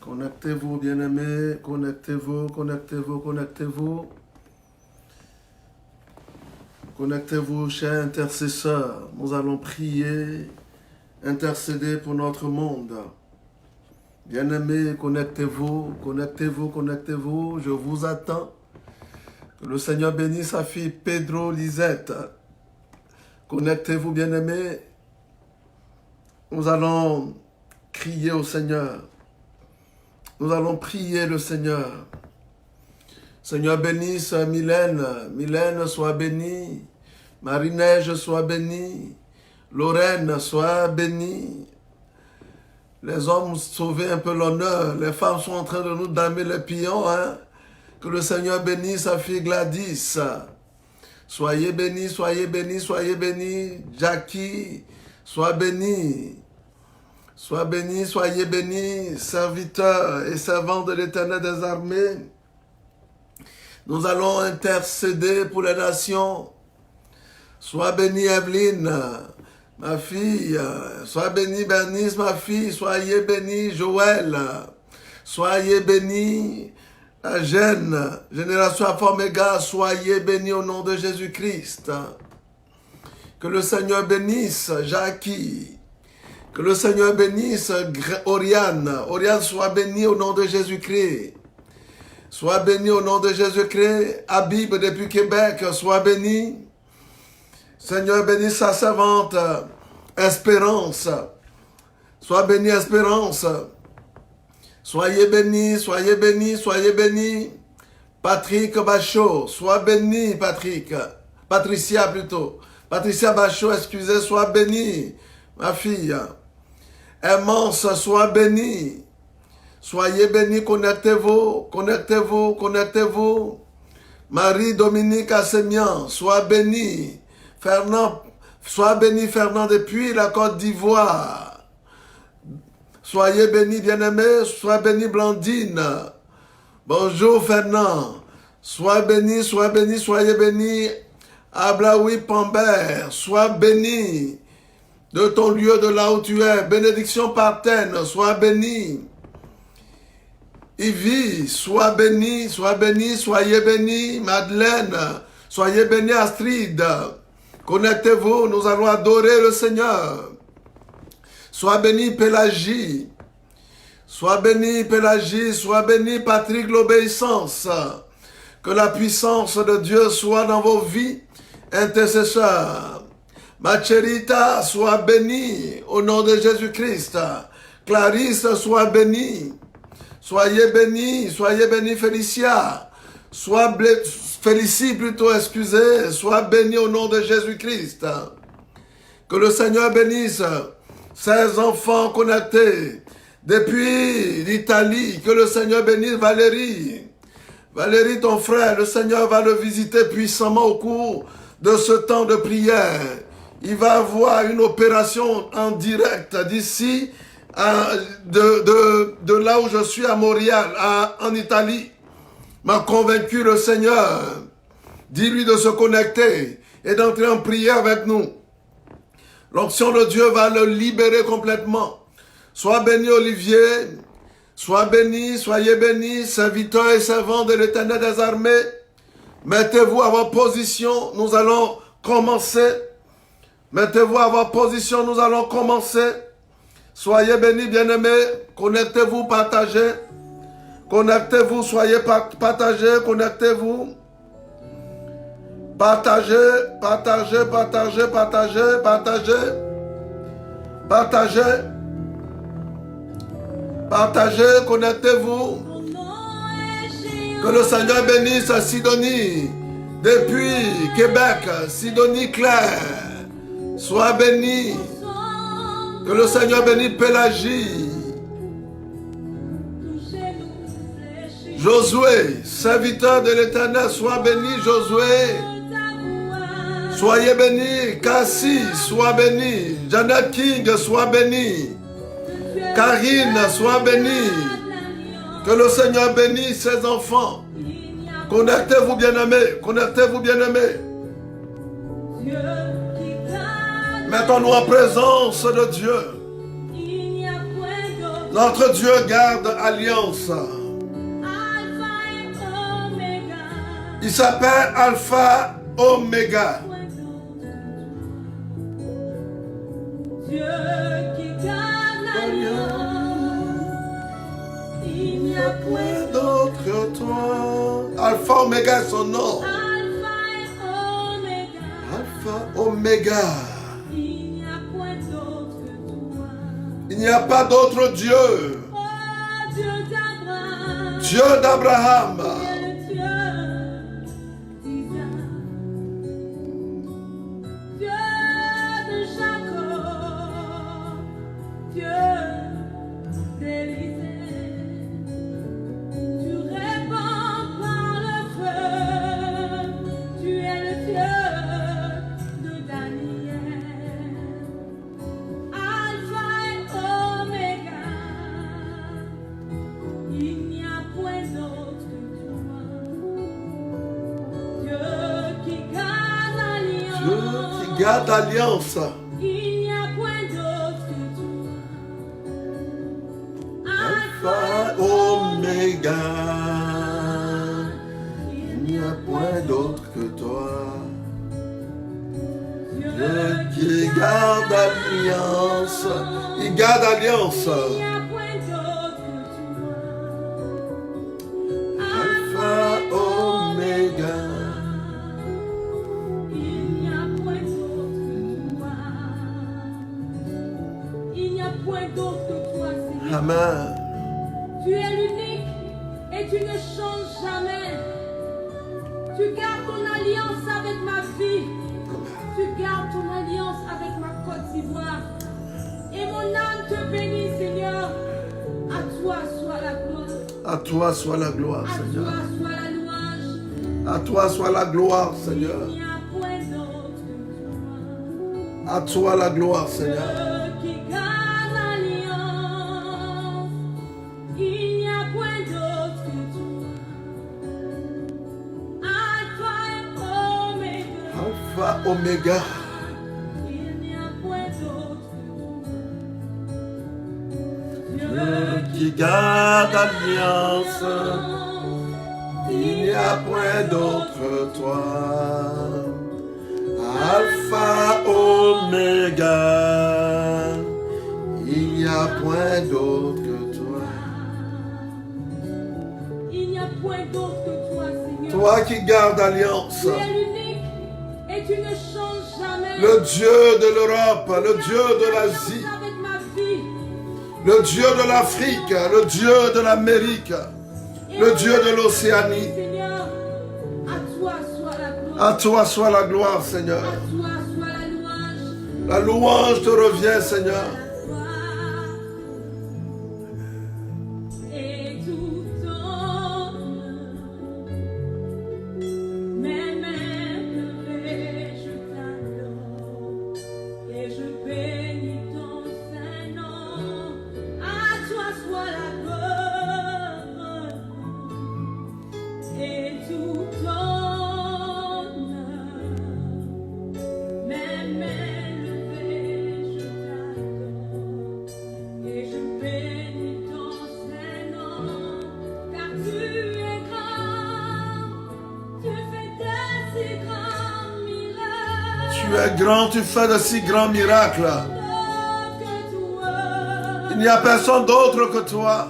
Connectez-vous, bien-aimés, connectez-vous, connectez-vous, connectez-vous. Connectez-vous, chers intercesseurs. Nous allons prier, intercéder pour notre monde. Bien-aimés, connectez-vous, connectez-vous, connectez-vous. Je vous attends. Que le Seigneur bénisse sa fille Pedro Lisette. Connectez-vous, bien-aimés. Nous allons crier au Seigneur. Nous allons prier le Seigneur. Seigneur, bénisse Mylène. Mylène, sois bénie. Marie-Neige, sois bénie. Lorraine, sois bénie. Les hommes sauvez un peu l'honneur. Les femmes sont en train de nous damer les pions. Hein? Que le Seigneur bénisse sa fille Gladys. Soyez bénis, soyez bénis, soyez bénis. Jackie, sois bénie. Sois béni, soyez bénis, serviteurs et servants de l'Éternel des armées. Nous allons intercéder pour les nations. Sois bénie, Evelyne, ma fille. Sois bénie, Bernice, ma fille. Soyez bénie, Joël. Soyez bénie, la jeune génération Alpha Omega. Soyez bénie au nom de Jésus-Christ. Que le Seigneur bénisse Jackie. Que le Seigneur bénisse Oriane. Oriane, sois bénie au nom de Jésus-Christ. Sois bénie au nom de Jésus-Christ. Habib depuis Québec, sois bénie. Seigneur, bénisse sa servante Espérance. Sois bénie, Espérance. Soyez bénis, soyez bénis, soyez bénis. Patrick Bachot, sois béni, Patrick. Patricia plutôt. Patricia Bachot, excusez, sois bénie, ma fille. Aimance, sois bénie. Soyez bénis, connectez-vous, connectez-vous, connectez-vous. Marie-Dominique Assemian, sois bénie. Fernand, sois béni, Fernand, depuis la Côte d'Ivoire. Soyez bénis, bien-aimés, sois béni, Blandine. Bonjour, Fernand. Sois béni, soyez béni. Ablaoui Pambert, sois béni. De ton lieu, de là où tu es. Bénédiction Partène, sois béni. Ivy, sois béni, soyez béni. Madeleine, soyez béni. Astrid, connectez-vous, nous allons adorer le Seigneur. Sois béni Pélagie. Sois béni Pélagie, sois béni Patrick l'obéissance. Que la puissance de Dieu soit dans vos vies, intercesseurs. Macherita, sois bénie au nom de Jésus-Christ. Clarisse, sois bénie. Soyez bénie, Félicia. Félicie plutôt, excusez. Sois bénie au nom de Jésus-Christ. Que le Seigneur bénisse ses enfants connectés depuis l'Italie. Que le Seigneur bénisse Valérie. Valérie, ton frère, le Seigneur va le visiter puissamment au cours de ce temps de prière. Il va avoir une opération en direct d'ici, de là où je suis à Montréal, en Italie. M'a convaincu le Seigneur. Dis-lui de se connecter et d'entrer en prière avec nous. L'onction de Dieu va le libérer complètement. Sois béni, Olivier. Sois béni, soyez bénis, serviteurs et servants de l'Éternel des armées. Mettez-vous à votre position, nous allons commencer. Mettez-vous à votre position, nous allons commencer. Soyez bénis, bien-aimés. Connectez-vous, partagez. Connectez-vous, soyez partagés, connectez-vous. Partagez, partagez, partagez, partagez, partagez. Partagez. Partagez, connectez-vous. Que le Seigneur bénisse Sidonie depuis Québec. Sidonie Claire. Sois béni. Que le Seigneur bénisse Pélagie. Josué, serviteur de l'Éternel, sois béni, Josué. Soyez béni. Cassie, sois béni. Janet King, sois béni. Karine, sois béni. Que le Seigneur bénisse ses enfants. Connectez-vous, bien-aimés. Connectez-vous, bien-aimés. Mettons-nous en présence de Dieu. Notre Dieu garde alliance. Il s'appelle Alpha Oméga. Dieu qui garde l'alliance, il n'y a point d'autre que toi. Alpha Oméga est son nom. Alpha Oméga. Il n'y a point d'autre que toi. Il n'y a pas d'autre Dieu. Oh, Dieu d'Abraham. Dieu d'Abraham. Garde alliance. Il n'y a point d'autre que toi. Alpha, Oméga. Il n'y a point d'autre que toi. Dieu qui garde alliance. Il garde alliance. Il n'y a point d'autre que toi. Alpha, Oméga. Amen. Tu es l'unique et tu ne changes jamais. Tu gardes ton alliance avec ma vie. Tu gardes ton alliance avec ma Côte d'Ivoire. Et mon âme te bénit, Seigneur. À toi soit la gloire. À toi soit la gloire, à Seigneur. À toi soit la louange. À toi soit la gloire, Seigneur. Il n'y a point d'autre que toi. À toi la gloire, Seigneur. Oméga. Il n'y a point d'autre. Dieu qui garde alliance. Il n'y a point d'autre que toi. Alpha Oméga. Il n'y a point d'autre que toi. Il n'y a point d'autre que toi, Seigneur. Toi qui gardes alliance. Tu es l'unique. Et tu ne changes jamais. Le Dieu de l'Europe, le Dieu de l'Asie, le Dieu de l'Afrique, le Dieu de l'Amérique, le Dieu de l'Océanie. À toi soit la gloire, Seigneur. À toi soit la louange. La louange te revient, Seigneur. Grand, tu fais de si grands miracles. Il n'y a personne d'autre que toi.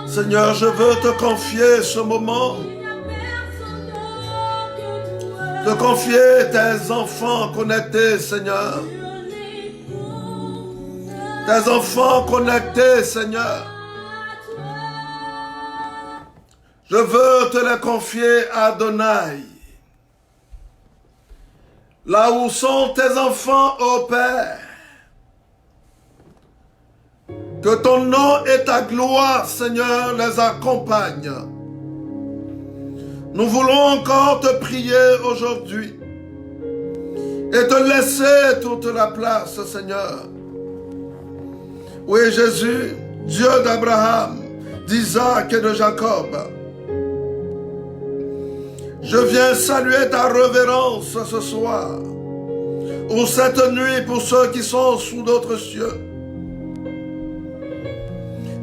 Seigneur, je veux te confier ce moment. Te confier tes enfants connectés, Seigneur. Tes enfants connectés, Seigneur. Je veux te les confier à Adonai. Là où sont tes enfants, ô Père. Que ton nom et ta gloire, Seigneur, les accompagnent. Nous voulons encore te prier aujourd'hui et te laisser toute la place, Seigneur. Oui, Jésus, Dieu d'Abraham, d'Isaac et de Jacob. Je viens saluer ta révérence ce soir, ou cette nuit pour ceux qui sont sous d'autres cieux.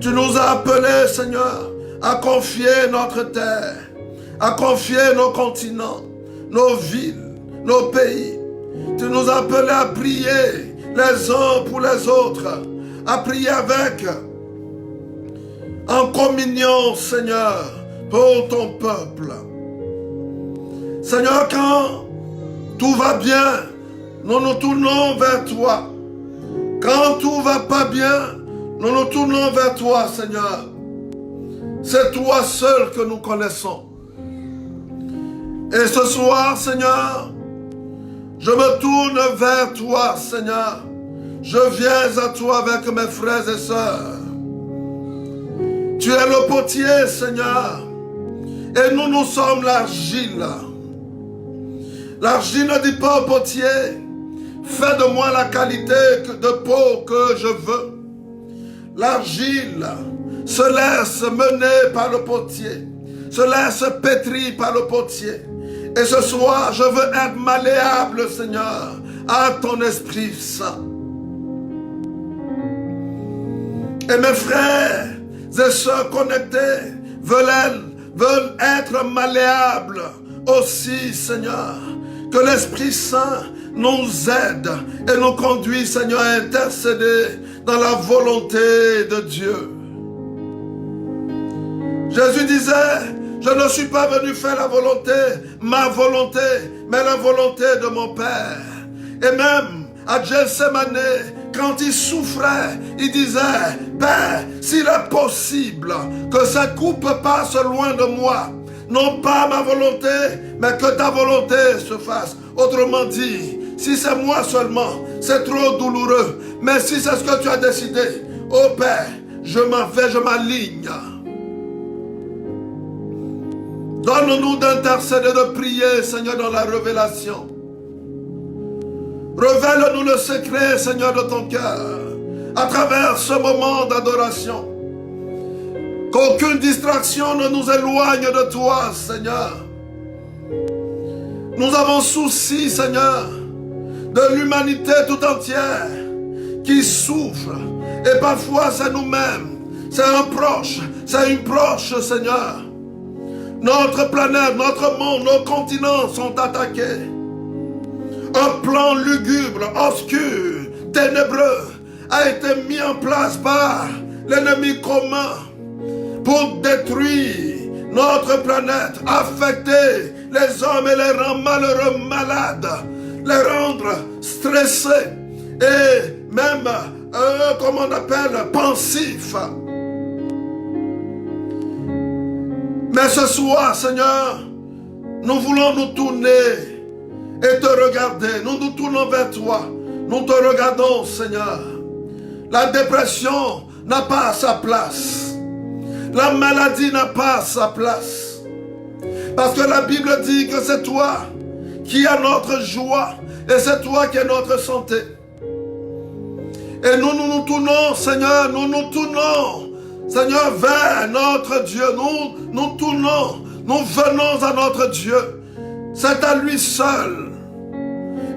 Tu nous as appelés, Seigneur, à confier notre terre, à confier nos continents, nos villes, nos pays. Tu nous as appelés à prier les uns pour les autres, à prier avec, en communion, Seigneur, pour ton peuple. Seigneur, quand tout va bien, nous nous tournons vers toi. Quand tout va pas bien, nous nous tournons vers toi, Seigneur. C'est toi seul que nous connaissons. Et ce soir, Seigneur, je me tourne vers toi, Seigneur. Je viens à toi avec mes frères et sœurs. Tu es le potier, Seigneur. Et nous, nous sommes l'argile. L'argile ne dit pas au potier, fais de moi la qualité de peau que je veux. L'argile se laisse mener par le potier, se laisse pétrir par le potier. Et ce soir, je veux être malléable, Seigneur, à ton Esprit Saint. Et mes frères et sœurs connectés veulent être malléables aussi, Seigneur. Que l'Esprit Saint nous aide et nous conduit, Seigneur, à intercéder dans la volonté de Dieu. Jésus disait, je ne suis pas venu faire la volonté, ma volonté, mais la volonté de mon Père. Et même à Gethsémane, quand il souffrait, il disait, Père, s'il est possible que cette coupe passe loin de moi, non pas ma volonté, mais que ta volonté se fasse. Autrement dit, si c'est moi seulement, c'est trop douloureux. Mais si c'est ce que tu as décidé, oh Père, je m'en vais, je m'aligne. Donne-nous d'intercéder, de prier, Seigneur, dans la révélation. Révèle-nous le secret, Seigneur, de ton cœur, à travers ce moment d'adoration. Qu'aucune distraction ne nous éloigne de toi, Seigneur. Nous avons souci, Seigneur, de l'humanité tout entière qui souffre. Et parfois, c'est nous-mêmes. C'est un proche. C'est une proche, Seigneur. Notre planète, notre monde, nos continents sont attaqués. Un plan lugubre, obscur, ténébreux a été mis en place par l'ennemi commun pour détruire notre planète, affecter les hommes et les rendre malheureux, malades, les rendre stressés et même, comment on appelle, pensifs. Mais ce soir, Seigneur, nous voulons nous tourner et te regarder. Nous nous tournons vers toi. Nous te regardons, Seigneur. La dépression n'a pas sa place. La maladie n'a pas sa place. Parce que la Bible dit que c'est toi qui as notre joie et c'est toi qui as notre santé. Et nous nous tournons, Seigneur, nous nous tournons, Seigneur, vers notre Dieu. Nous tournons, nous venons à notre Dieu. C'est à lui seul.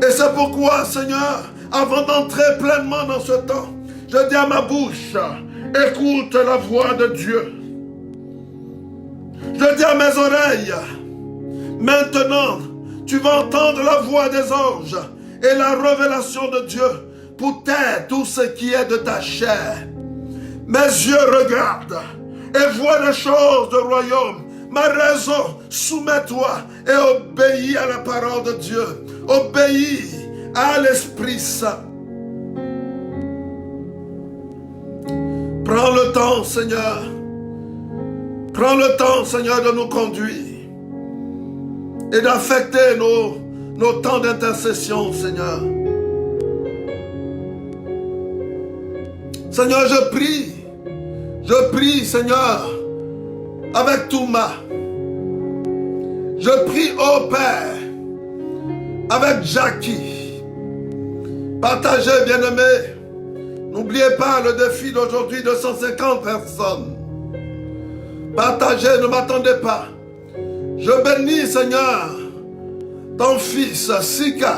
Et c'est pourquoi, Seigneur, avant d'entrer pleinement dans ce temps, je dis à ma bouche, écoute la voix de Dieu. Je dis à mes oreilles, maintenant, tu vas entendre la voix des anges et la révélation de Dieu pour taire tout ce qui est de ta chair. Mes yeux regardent et voient les choses du royaume. Ma raison, soumets-toi et obéis à la parole de Dieu. Obéis à l'Esprit Saint. Prends le temps, Seigneur. Prends le temps, Seigneur, de nous conduire et d'affecter nos temps d'intercession, Seigneur. Seigneur, je prie, Seigneur, avec Touma. Je prie, ô Père, avec Jackie. Partagez, bien-aimés. N'oubliez pas le défi d'aujourd'hui de 150 personnes. Partagez, ne m'attendez pas. Je bénis, Seigneur, ton fils, Sika.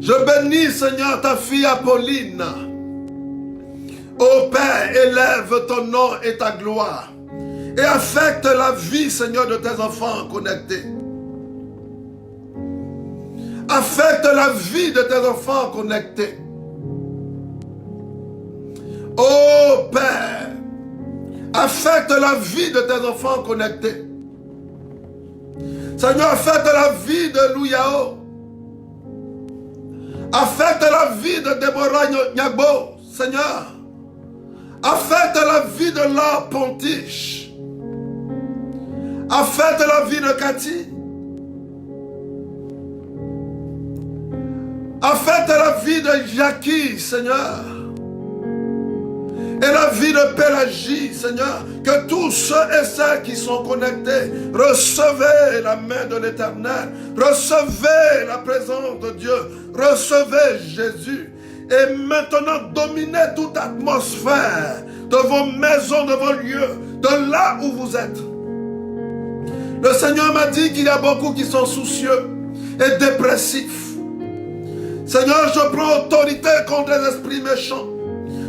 Je bénis, Seigneur, ta fille Apolline. Ô Père, élève ton nom et ta gloire. Et affecte la vie, Seigneur, de tes enfants connectés. Affecte la vie de tes enfants connectés. Ô Père, affecte la vie de tes enfants connectés. Seigneur, affecte la vie de Louyao. Affecte la vie de Déborah Nyagbo, Seigneur. Affecte la vie de la Pontiche. Affecte la vie de Cathy. Affecte la vie de Jackie, Seigneur. Et la vie de Pélagie, Seigneur. Que tous ceux et celles qui sont connectés, recevez la main de l'Éternel. Recevez la présence de Dieu. Recevez Jésus. Et maintenant, dominez toute atmosphère de vos maisons, de vos lieux, de là où vous êtes. Le Seigneur m'a dit qu'il y a beaucoup qui sont soucieux et dépressifs. Seigneur, je prends autorité contre les esprits méchants,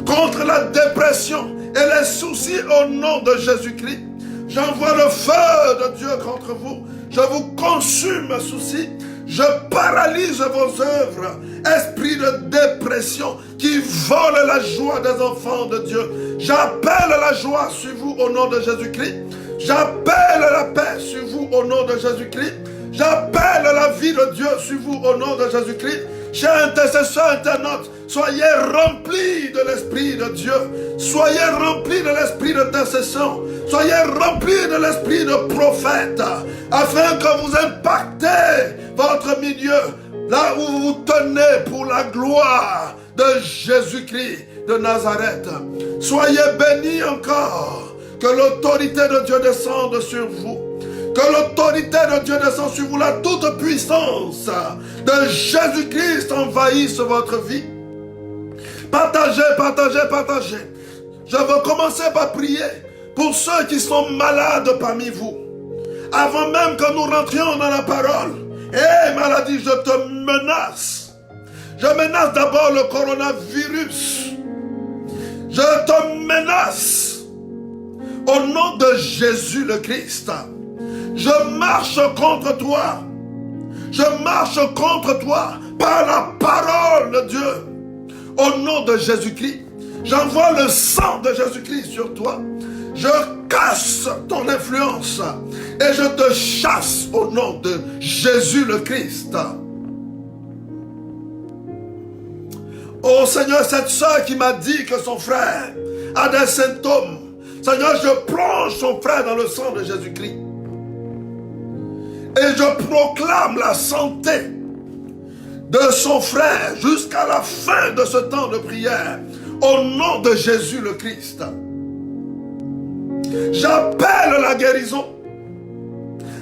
contre la dépression et les soucis au nom de Jésus-Christ. J'envoie le feu de Dieu contre vous. Je vous consume, soucis. Je paralyse vos œuvres, esprit de dépression qui vole la joie des enfants de Dieu. J'appelle la joie sur vous au nom de Jésus-Christ. J'appelle la paix sur vous au nom de Jésus-Christ. J'appelle la vie de Dieu sur vous au nom de Jésus-Christ. Chers intercesseurs, internautes, soyez remplis de l'Esprit de Dieu. Soyez remplis de l'Esprit d'intercession. Soyez remplis de l'Esprit de prophète, afin que vous impactez votre milieu, là où vous vous tenez pour la gloire de Jésus-Christ de Nazareth. Soyez bénis encore. Que l'autorité de Dieu descende sur vous. Que l'autorité de Dieu descende sur vous. La toute puissance de Jésus-Christ envahisse votre vie. Partagez, partagez, partagez. Je veux commencer par prier pour ceux qui sont malades parmi vous. Avant même que nous rentrions dans la parole. Hé, maladie, je te menace. Je menace d'abord le coronavirus. Je te menace. Au nom de Jésus le Christ, je marche contre toi. Je marche contre toi par la parole de Dieu. Au nom de Jésus-Christ, j'envoie le sang de Jésus-Christ sur toi. Je casse ton influence et je te chasse au nom de Jésus le Christ. Oh Seigneur, cette soeur qui m'a dit que son frère a des symptômes, Seigneur, je plonge son frère dans le sang de Jésus-Christ. Et je proclame la santé de son frère jusqu'à la fin de ce temps de prière. Au nom de Jésus le Christ. J'appelle la guérison.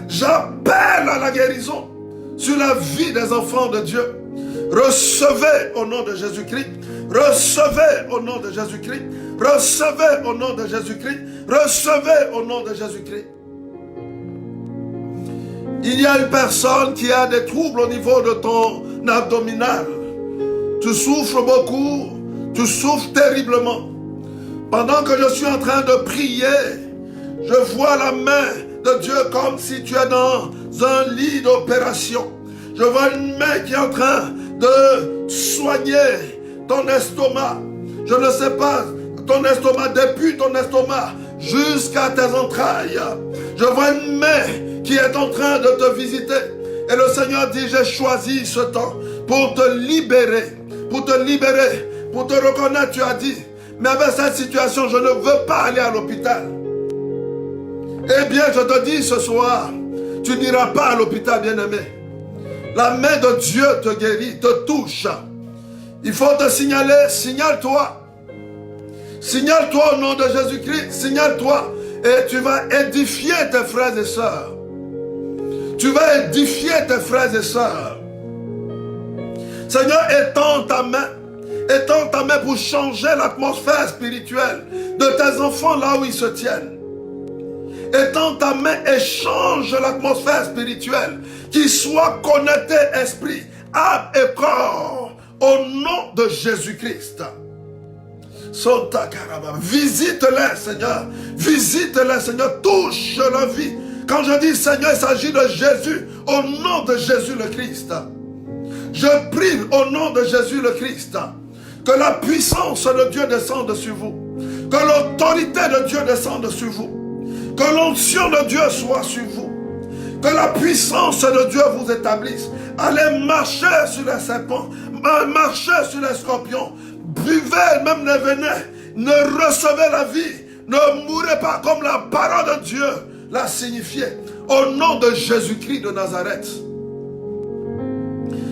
J'appelle la guérison sur la vie des enfants de Dieu. Recevez au nom de Jésus-Christ. Recevez au nom de Jésus-Christ. Recevez au nom de Jésus-Christ. Recevez au nom de Jésus-Christ. Il y a une personne qui a des troubles au niveau de ton abdominal. Tu souffres beaucoup. Tu souffres terriblement. Pendant que je suis en train de prier, je vois la main de Dieu comme si tu es dans un lit d'opération. Je vois une main qui est en train de soigner ton estomac. Je ne sais pas, ton estomac, depuis ton estomac jusqu'à tes entrailles. Je vois une main qui est en train de te visiter. Et le Seigneur dit, j'ai choisi ce temps pour te libérer. Pour te libérer, pour te reconnaître, tu as dit. Mais avec cette situation, je ne veux pas aller à l'hôpital. Eh bien, je te dis ce soir, tu n'iras pas à l'hôpital, bien-aimé. La main de Dieu te guérit, te touche. Il faut te signaler, signale-toi. Signale-toi au nom de Jésus-Christ, signale-toi. Et tu vas édifier tes frères et sœurs. Tu vas édifier tes frères et sœurs. Seigneur, étends ta main. Étends ta main pour changer l'atmosphère spirituelle de tes enfants là où ils se tiennent. étends ta main et change l'atmosphère spirituelle, qui soit connecté esprit, âme et corps, au nom de Jésus-Christ. Visite-les, Seigneur. Visite-les, Seigneur. Touche leur vie. Quand je dis Seigneur, il s'agit de Jésus, au nom de Jésus le Christ. Je prie au nom de Jésus le Christ que la puissance de Dieu descende sur vous, que l'autorité de Dieu descende sur vous, que l'onction de Dieu soit sur vous, que la puissance de Dieu vous établisse. Allez marcher sur les serpents, marcher sur les scorpions, buvez même les venin, ne recevez la vie, ne mourrez pas comme la parole de Dieu l'a signifié, au nom de Jésus-Christ de Nazareth.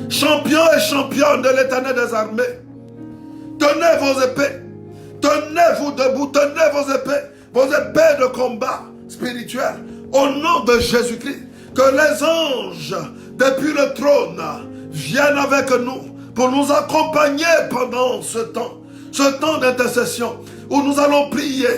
Champions et championnes de l'Éternel des armées, tenez vos épées, tenez-vous debout, tenez vos épées de combat spirituel, au nom de Jésus-Christ. Que les anges, depuis le trône, viennent avec nous pour nous accompagner pendant ce temps d'intercession, où nous allons prier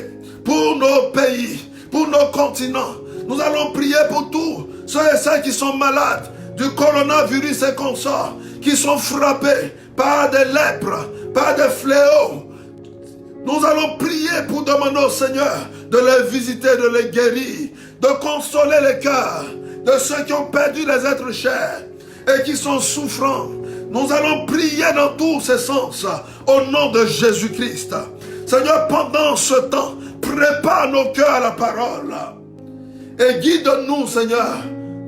pour nos pays, pour nos continents. Nous allons prier pour tous ceux et celles qui sont malades du coronavirus et consorts, qui sont frappés par des lèpres, par des fléaux. Nous allons prier pour demander au Seigneur de les visiter, de les guérir, de consoler les cœurs de ceux qui ont perdu les êtres chers et qui sont souffrants. Nous allons prier dans tous ces sens au nom de Jésus-Christ. Seigneur, pendant ce temps, prépare nos cœurs à la parole et guide-nous, Seigneur,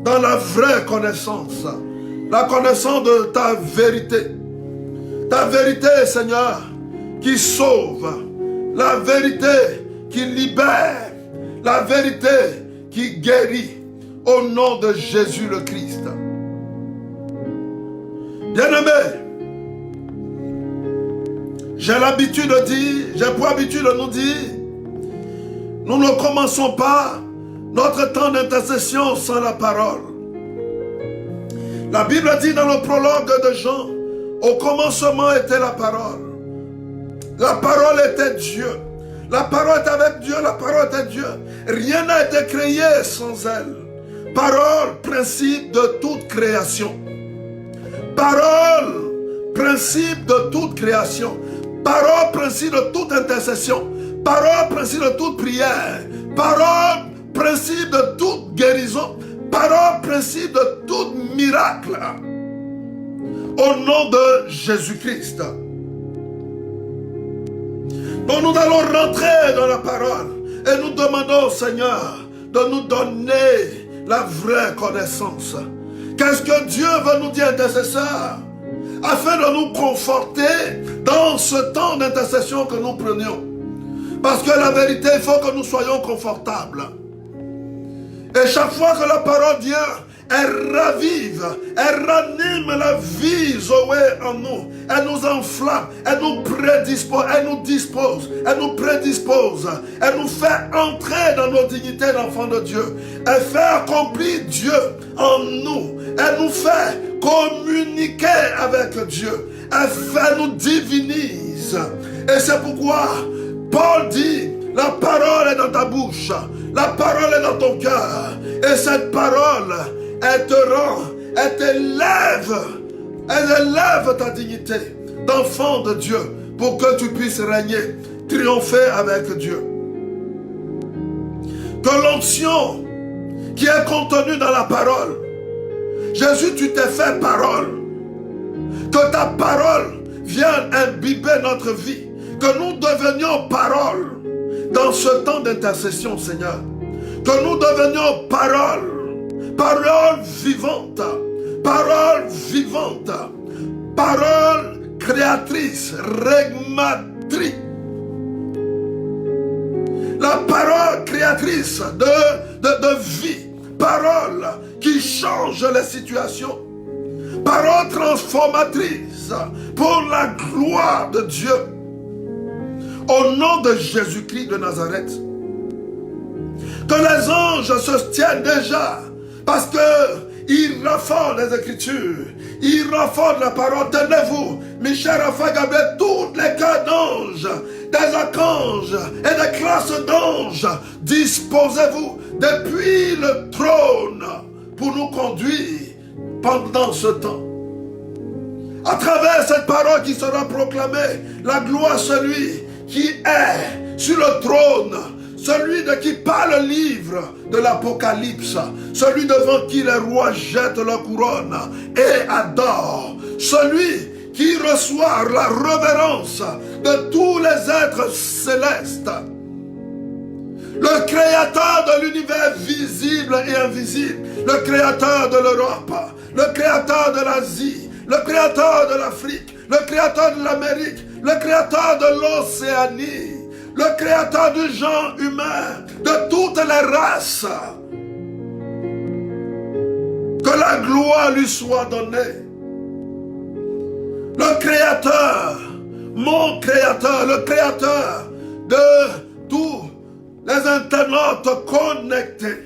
dans la vraie connaissance, la connaissance de ta vérité. Ta vérité, Seigneur, qui sauve, la vérité qui libère, la vérité qui guérit, au nom de Jésus le Christ. Bien-aimés, j'ai l'habitude de dire, j'ai pour habitude de nous dire, nous ne commençons pas notre temps d'intercession sans la parole. La Bible dit dans le prologue de Jean, au commencement était la parole. La parole était Dieu. La parole était avec Dieu, la parole était Dieu. Rien n'a été créé sans elle. Parole, principe de toute création. Parole, principe de toute création. Parole, principe de toute intercession. Parole, principe de toute prière. Parole, principe de toute guérison. Parole, principe de tout miracle. Au nom de Jésus-Christ. Donc nous allons rentrer dans la parole et nous demandons au Seigneur de nous donner la vraie connaissance. Qu'est-ce que Dieu veut nous dire, intercesseur, afin de nous conforter dans ce temps d'intercession que nous prenions. Parce que la vérité, il faut que nous soyons confortables. Et chaque fois que la parole vient, elle ravive, elle ranime la vie Zoé en nous. Elle nous enflamme, elle nous prédispose, elle nous dispose, elle nous prédispose. Elle nous fait entrer dans nos dignités d'enfants de Dieu. Elle fait accomplir Dieu en nous. Elle nous fait communiquer avec Dieu. Elle nous divinise. Et c'est pourquoi Paul dit, la parole est dans ta bouche, la parole est dans ton cœur. Et cette parole, elle te rend, elle t'élève, elle élève ta dignité d'enfant de Dieu pour que tu puisses régner, triompher avec Dieu. Que l'onction qui est contenue dans la parole, Jésus, tu t'es fait parole, que ta parole vienne imbiber notre vie, que nous devenions parole dans ce temps d'intercession, Seigneur, que nous devenions parole. Parole vivante, parole vivante, parole créatrice, régmatrice. La parole créatrice de vie, parole qui change les situations, parole transformatrice pour la gloire de Dieu. Au nom de Jésus-Christ de Nazareth, que les anges se tiennent déjà, parce qu'ils raffolent les Écritures, ils raffolent la parole. Tenez-vous, Michel, Raphaël, Gabriel, tous les cœurs d'anges des archanges et des classes d'anges, disposez-vous depuis le trône pour nous conduire pendant ce temps. À travers cette parole qui sera proclamée, la gloire à celui qui est sur le trône, celui de qui parle le livre de l'Apocalypse, celui devant qui les rois jettent leur couronne et adorent, celui qui reçoit la révérence de tous les êtres célestes, le créateur de l'univers visible et invisible, le créateur de l'Europe, le créateur de l'Asie, le créateur de l'Afrique, le créateur de l'Amérique, le créateur de l'Océanie, le créateur du genre humain, de toutes les races. Que la gloire lui soit donnée. Le créateur, mon créateur, le créateur de tous les internautes connectés.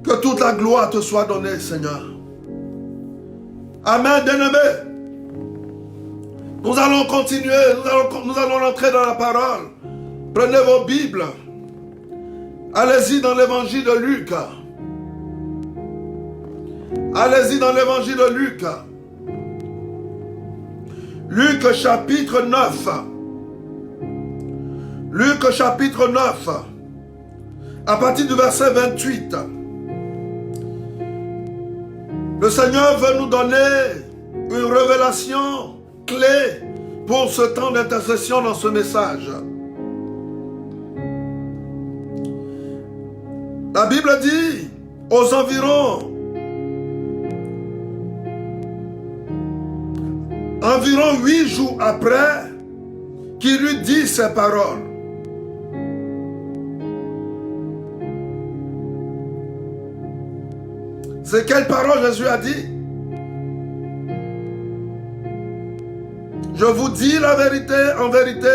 Que toute la gloire te soit donnée, Seigneur. Amen, bien-aimés. Nous allons continuer, nous allons rentrer dans la parole. Prenez vos Bibles. Allez-y dans l'évangile de Luc. Allez-y dans l'évangile de Luc. Luc chapitre 9. Luc chapitre 9. À partir du verset 28. Le Seigneur veut nous donner une révélation clé pour ce temps d'intercession dans ce message. La Bible dit, aux environ 8 jours après, qu'il lui dit ces paroles. C'est quelle parole Jésus a dit? Je vous dis la vérité, en vérité.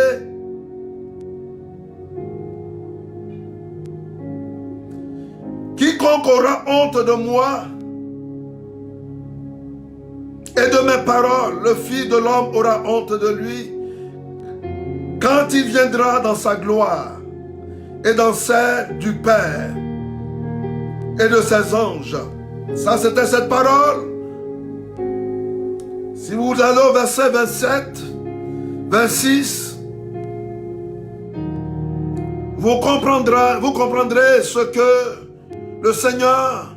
Quiconque aura honte de moi et de mes paroles, le Fils de l'homme aura honte de lui quand il viendra dans sa gloire et dans celle du Père et de ses anges. Ça, c'était cette parole. Si vous allez au verset 27, 26, vous comprendrez ce que le Seigneur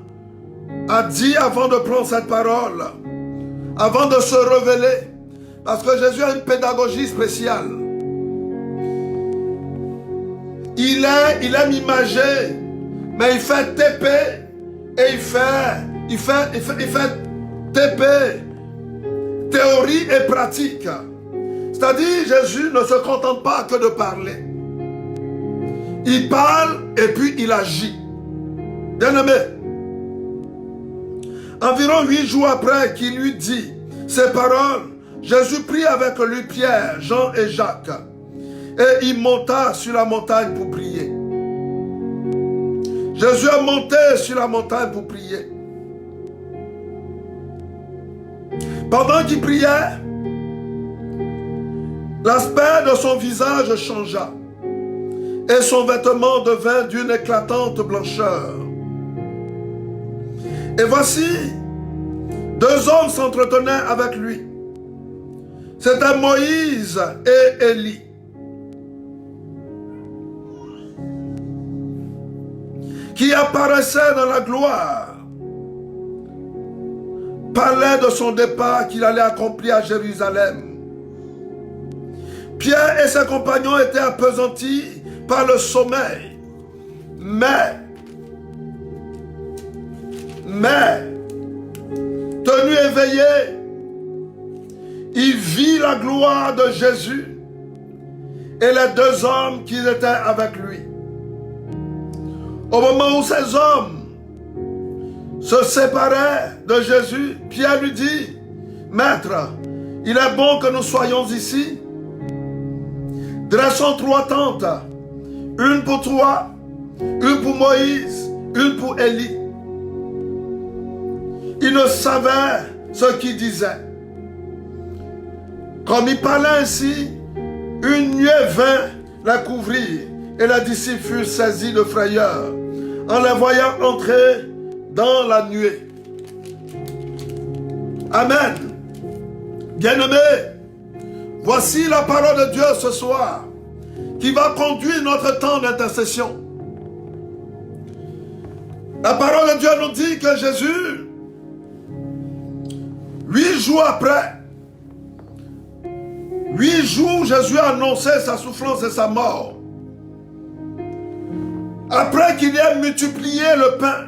a dit avant de prendre cette parole, avant de se révéler. Parce que Jésus a une pédagogie spéciale. Il aime imager, mais il fait TP et il fait TP, théorie et pratique. C'est-à-dire, Jésus ne se contente pas que de parler. Il parle et puis il agit. Bien-aimé, environ 8 jours après qu'il lui dit ces paroles, Jésus prit avec lui Pierre, Jean et Jacques, et il monta sur la montagne pour prier. Jésus est monté sur la montagne pour prier. Pendant qu'il priait, l'aspect de son visage changea et son vêtement devint d'une éclatante blancheur. Et voici, 2 hommes s'entretenaient avec lui. C'étaient Moïse et Élie. Qui apparaissaient dans la gloire, parlaient de son départ qu'il allait accomplir à Jérusalem. Pierre et ses compagnons étaient appesantis par le sommeil. Mais, tenu éveillé, il vit la gloire de Jésus et les 2 hommes qui étaient avec lui. Au moment où ces hommes se séparaient de Jésus, Pierre lui dit, « Maître, il est bon que nous soyons ici. Dressons 3 tentes, une pour toi, une pour Moïse, une pour Élie. » Il ne savait ce qu'il disait. Comme il parlait ainsi, une nuée vint la couvrir, et les disciples furent saisis de frayeur en les voyant entrer dans la nuée. Amen. Bien-aimés, voici la parole de Dieu ce soir qui va conduire notre temps d'intercession. La parole de Dieu nous dit que Jésus, 8 jours après, 8 jours, Jésus a annoncé sa souffrance et sa mort. Après qu'il ait multiplié le pain,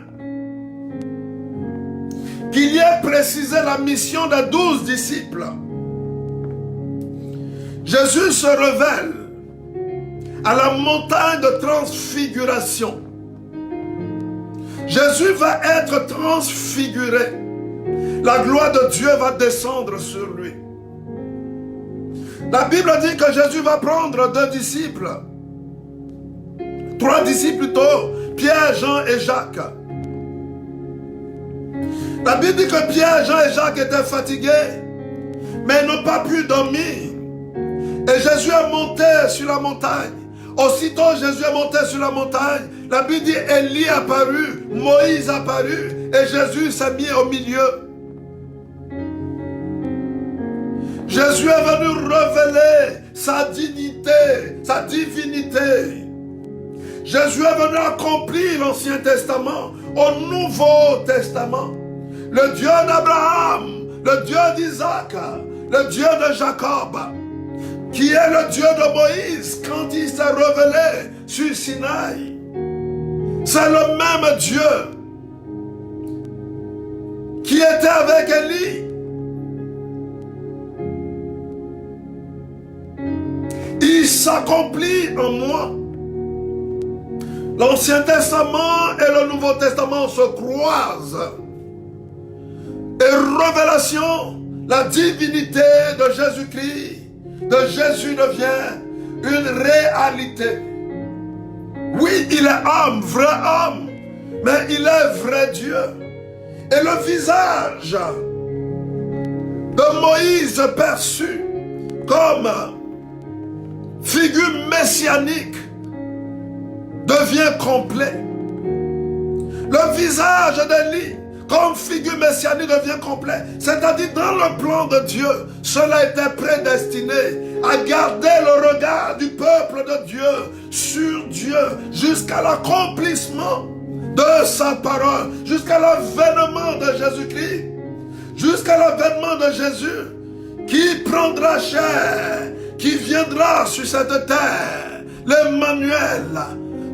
qu'il y ait précisé la mission des 12 disciples, Jésus se révèle à la montagne de transfiguration. Jésus va être transfiguré. La gloire de Dieu va descendre sur lui. La Bible dit que Jésus va prendre 2 disciples. 3 disciples plutôt, Pierre, Jean et Jacques. La Bible dit que Pierre, Jean et Jacques étaient fatigués, mais ils n'ont pas pu dormir. Et Jésus est monté sur la montagne. Aussitôt Jésus est monté sur la montagne, la Bible dit Élie a apparu, Moïse a apparu, et Jésus s'est mis au milieu. Jésus est venu révéler sa dignité, sa divinité. Jésus est venu accomplir l'Ancien Testament au Nouveau Testament. Le Dieu d'Abraham, le Dieu d'Isaac, le Dieu de Jacob, qui est le Dieu de Moïse quand il s'est révélé sur Sinaï. C'est le même Dieu qui était avec Élie. Il s'accomplit en moi. L'Ancien Testament et le Nouveau Testament se croisent. Et révélation, la divinité de Jésus-Christ, de Jésus devient une réalité. Oui, il est homme, vrai homme, mais il est vrai Dieu. Et le visage de Moïse perçu comme figure messianique devient complet. Le visage d'Élie comme figure messianique devient complet. C'est-à-dire dans le plan de Dieu, cela était prédestiné à garder le regard du peuple de Dieu sur Dieu jusqu'à l'accomplissement de sa parole, jusqu'à l'avènement de Jésus-Christ, jusqu'à l'avènement de Jésus qui prendra chair, qui viendra sur cette terre, l'Emmanuel,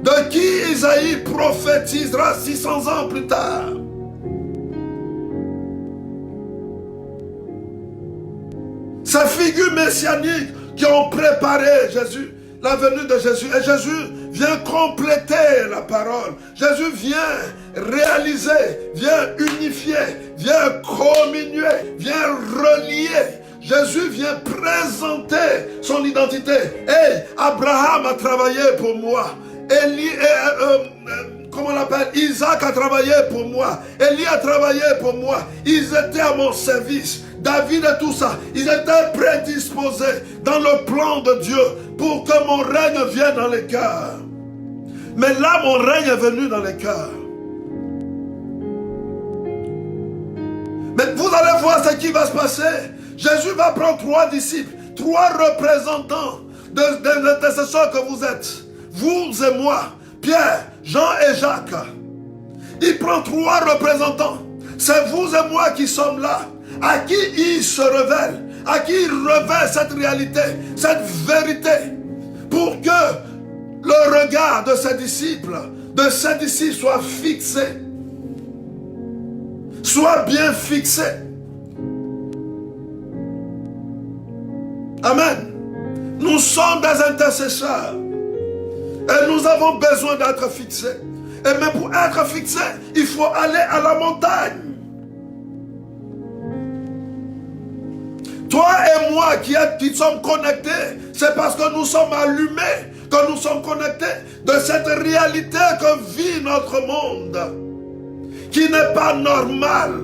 de qui Isaïe prophétisera 600 ans plus tard. Ces figures messianiques qui ont préparé Jésus, la venue de Jésus. Et Jésus vient compléter la parole. Jésus vient réaliser, vient unifier, vient communier, vient relier. Jésus vient présenter son identité. Hey, Abraham a travaillé pour moi. Comment on l'appelle? Isaac a travaillé pour moi. Élie a travaillé pour moi. Ils étaient à mon service. David et tout ça, ils étaient prédisposés dans le plan de Dieu pour que mon règne vienne dans les cœurs. Mais là, mon règne est venu dans les cœurs. Mais vous allez voir ce qui va se passer. Jésus va prendre 3 disciples, 3 représentants des intercesseurs que vous êtes. Vous et moi, Pierre, Jean et Jacques. Il prend 3 représentants. C'est vous et moi qui sommes là. À qui il se révèle, à qui il révèle cette réalité, cette vérité, pour que le regard de ses disciples soit fixé, soit bien fixé. Amen. Nous sommes des intercesseurs et nous avons besoin d'être fixés. Et même pour être fixés, il faut aller à la montagne. Toi et moi qui sommes connectés, c'est parce que nous sommes allumés, que nous sommes connectés de cette réalité que vit notre monde, qui n'est pas normale.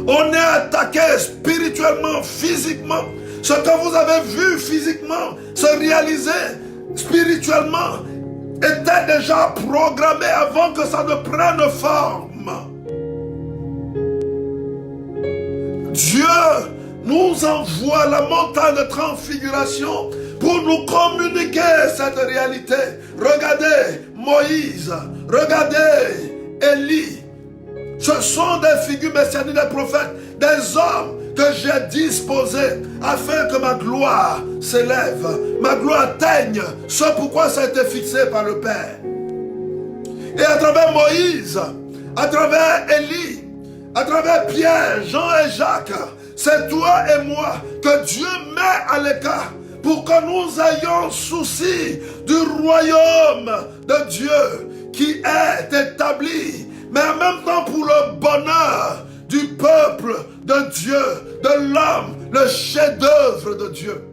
On est attaqué spirituellement, physiquement. Ce que vous avez vu physiquement se réaliser spirituellement était déjà programmé avant que ça ne prenne forme. Dieu nous envoie la montagne de transfiguration pour nous communiquer cette réalité. Regardez Moïse, regardez Élie. Ce sont des figures messianiques, des prophètes, des hommes que j'ai disposés afin que ma gloire s'élève, ma gloire atteigne ce pourquoi ça a été fixé par le Père. Et à travers Moïse, à travers Élie, à travers Pierre, Jean et Jacques, c'est toi et moi que Dieu met à l'écart pour que nous ayons souci du royaume de Dieu qui est établi, mais en même temps pour le bonheur du peuple de Dieu, de l'homme, le chef-d'œuvre de Dieu.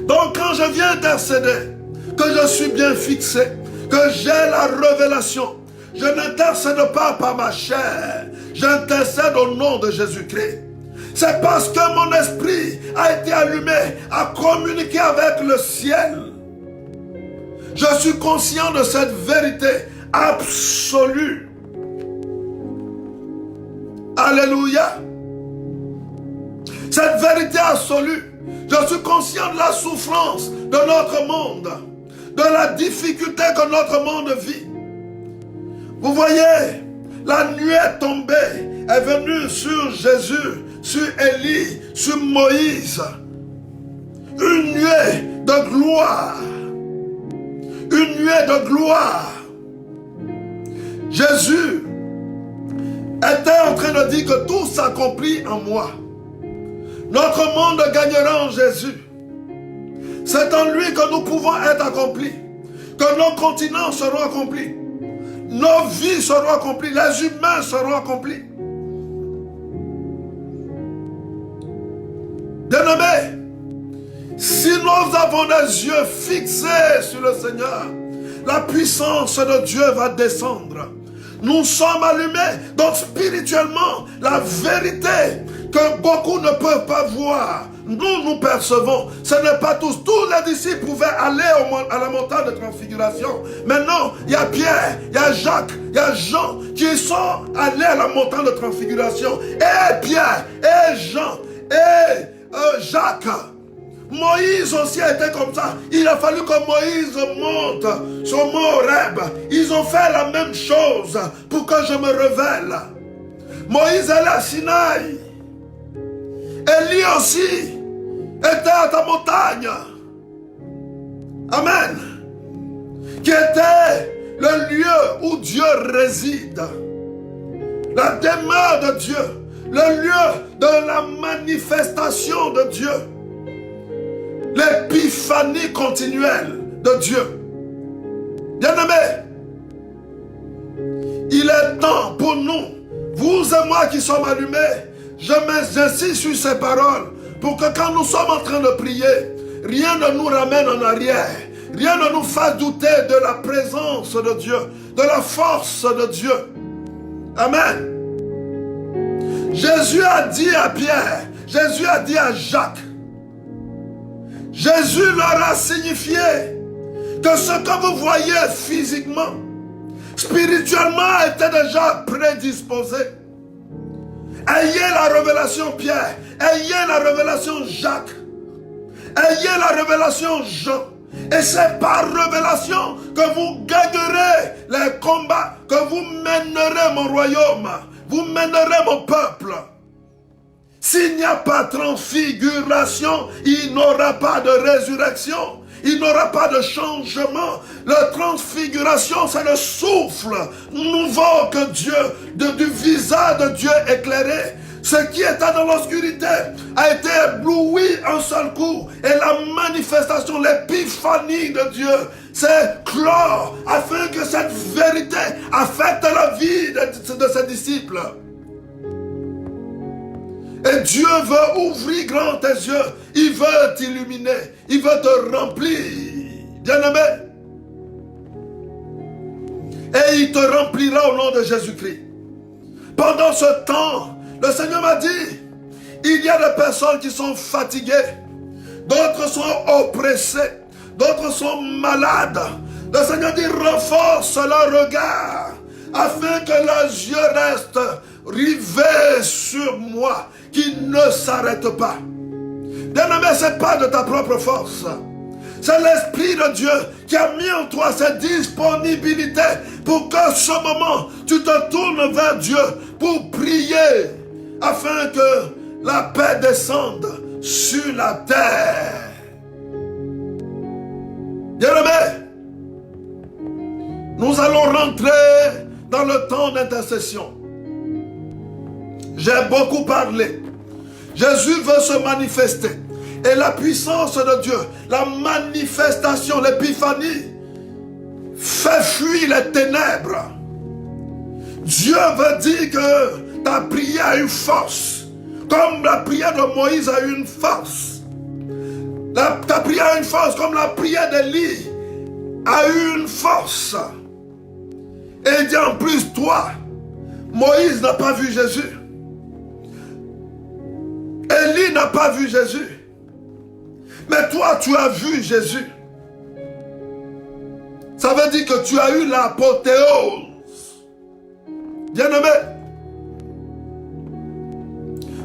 Donc quand je viens intercéder, que je suis bien fixé, que j'ai la révélation, je n'intercède pas par ma chair, j'intercède au nom de Jésus-Christ. C'est parce que mon esprit a été allumé à communiquer avec le ciel. Je suis conscient de cette vérité absolue. Alléluia. Cette vérité absolue. Je suis conscient de la souffrance de notre monde, de la difficulté que notre monde vit. Vous voyez, la nuée est tombée, est venue sur Jésus, sur Élie, sur Moïse. Une nuée de gloire. Une nuée de gloire. Jésus était en train de dire que tout s'accomplit en moi. Notre monde gagnera en Jésus. C'est en lui que nous pouvons être accomplis. Que nos continents seront accomplis. Nos vies seront accomplies. Les humains seront accomplis. Bien-aimés, si nous avons les yeux fixés sur le Seigneur, la puissance de Dieu va descendre. Nous sommes allumés. Donc spirituellement, la vérité que beaucoup ne peuvent pas voir, nous percevons. Ce n'est pas tous. Tous les disciples pouvaient aller à la montagne de transfiguration. Maintenant, il y a Pierre, il y a Jacques, il y a Jean qui sont allés à la montagne de transfiguration. Et Pierre, et Jean, et Jacques. Moïse aussi a été comme ça. Il a fallu que Moïse monte sur mont Horeb. Ils ont fait la même chose pour que je me révèle. Moïse est à Sinaï. Élie aussi était à ta montagne. Amen. Qui était le lieu où Dieu réside. La demeure de Dieu. Le lieu de la manifestation de Dieu. L'épiphanie continuelle de Dieu. Bien-aimés, il est temps pour nous, vous et moi qui sommes allumés, j'insiste sur ces paroles pour que quand nous sommes en train de prier, rien ne nous ramène en arrière, rien ne nous fasse douter de la présence de Dieu, de la force de Dieu. Amen. Jésus a dit à Pierre, Jésus a dit à Jacques, Jésus leur a signifié que ce que vous voyez physiquement, spirituellement était déjà prédisposé. Ayez la révélation Pierre, ayez la révélation Jacques, ayez la révélation Jean. Et c'est par révélation que vous gagnerez les combats, que vous mènerez mon royaume, vous mènerez mon peuple. S'il n'y a pas de transfiguration, il n'aura pas de résurrection. Il n'aura pas de changement. La transfiguration, c'est le souffle nouveau que Dieu, du visage de Dieu éclairé. Ce qui était dans l'obscurité a été ébloui un seul coup. Et la manifestation, l'épiphanie de Dieu, c'est clore afin que cette vérité affecte la vie de ses disciples. Et Dieu veut ouvrir grand tes yeux. Il veut t'illuminer. Il veut te remplir. Bien-aimé. Et il te remplira au nom de Jésus-Christ. Pendant ce temps, le Seigneur m'a dit, il y a des personnes qui sont fatiguées, d'autres sont oppressées, d'autres sont malades. Le Seigneur dit, renforce leur regard, afin que leurs yeux restent rivés sur moi, qu'ils ne s'arrêtent pas. Bien-aimé, ce n'est pas de ta propre force. C'est l'Esprit de Dieu qui a mis en toi cette disponibilité pour que ce moment, tu te tournes vers Dieu pour prier afin que la paix descende sur la terre. Bien-aimé, nous allons rentrer dans le temps d'intercession. J'ai beaucoup parlé. Jésus veut se manifester. Et la puissance de Dieu, la manifestation, l'épiphanie, fait fuir les ténèbres. Dieu veut dire que ta prière a une force. Comme la prière de Moïse a une force. Ta prière a une force comme la prière d'Élie a une force. Et il dit en plus, toi, Moïse n'a pas vu Jésus. Élie n'a pas vu Jésus. Mais toi, tu as vu Jésus. Ça veut dire que tu as eu l'apothéose. Bien-aimé.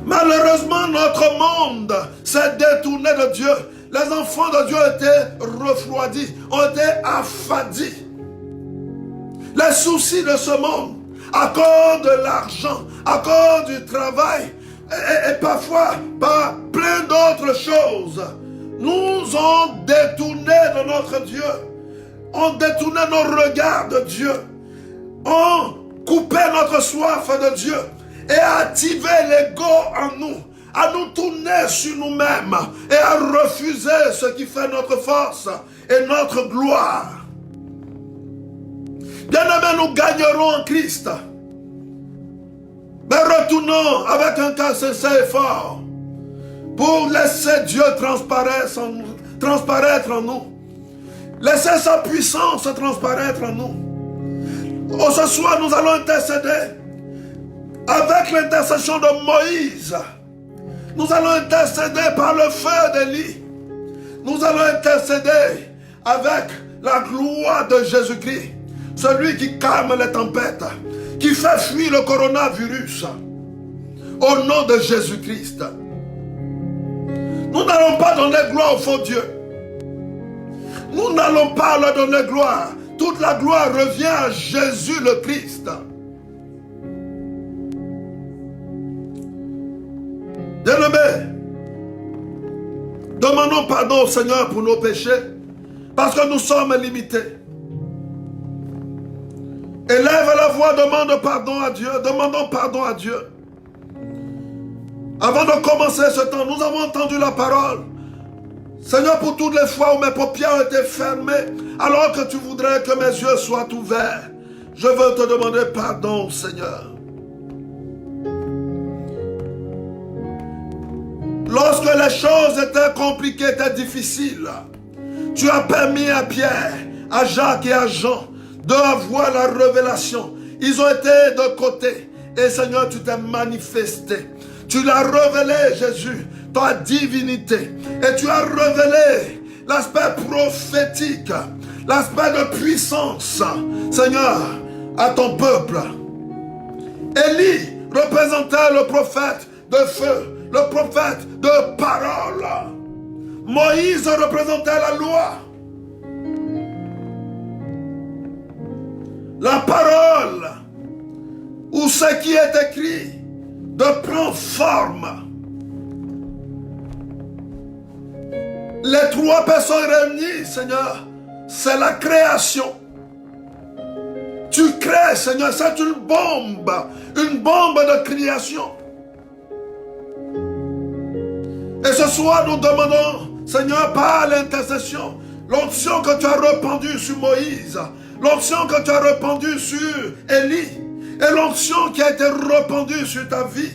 Malheureusement, notre monde s'est détourné de Dieu. Les enfants de Dieu ont été refroidis, ont été affadis. Les soucis de ce monde, à cause de l'argent, à cause du travail, et parfois par plein d'autres choses, nous ont détourné de notre Dieu, ont détourné nos regards de Dieu, ont coupé notre soif de Dieu et activé l'ego en nous, à nous tourner sur nous-mêmes et à refuser ce qui fait notre force et notre gloire. Bien-aimés, nous gagnerons en Christ. Mais retournons avec un cœur sincère et fort pour laisser Dieu transparaître en nous. Laisser sa puissance transparaître en nous. Ce soir, nous allons intercéder avec l'intercession de Moïse. Nous allons intercéder par le feu d'Élie. Nous allons intercéder avec la gloire de Jésus-Christ. Celui qui calme les tempêtes, qui fait fuir le coronavirus. Au nom de Jésus-Christ. Nous n'allons pas donner gloire au faux Dieu. Nous n'allons pas leur donner gloire. Toute la gloire revient à Jésus le Christ. Bien-aimés, demandons pardon au Seigneur pour nos péchés, parce que nous sommes limités. Élève la voix, demande pardon à Dieu, demandons pardon à Dieu. Avant de commencer ce temps, nous avons entendu la parole. Seigneur, pour toutes les fois où mes paupières ont été fermées, alors que tu voudrais que mes yeux soient ouverts, je veux te demander pardon, Seigneur. Lorsque les choses étaient compliquées, étaient difficiles, tu as permis à Pierre, à Jacques et à Jean d'avoir la révélation. Ils ont été de côté. Et Seigneur, tu t'es manifesté. Tu l'as révélé, Jésus, ta divinité. Et tu as révélé l'aspect prophétique, l'aspect de puissance, Seigneur, à ton peuple. Élie représentait le prophète de feu, le prophète de parole. Moïse représentait la loi. La parole, ou ce qui est écrit, de prendre forme. Les trois personnes réunies, Seigneur, c'est la création. Tu crées, Seigneur, c'est une bombe de création. Et ce soir, nous demandons, Seigneur, par l'intercession, l'onction que tu as répandue sur Moïse, l'onction que tu as répandue sur Élie, et l'onction qui a été répandue sur ta vie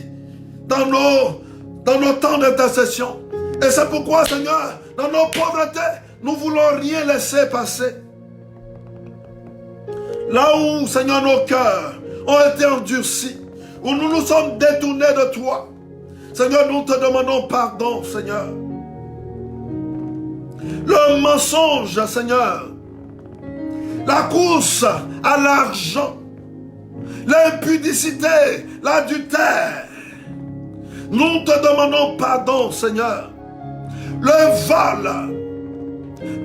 dans nos temps d'intercession. Et c'est pourquoi, Seigneur, dans nos pauvretés, nous ne voulons rien laisser passer. Là où, Seigneur, nos cœurs ont été endurcis, où nous nous sommes détournés de toi. Seigneur, nous te demandons pardon, Seigneur. Le mensonge, Seigneur, la course à l'argent, l'impudicité, l'adultère. Nous te demandons pardon, Seigneur. Le vol,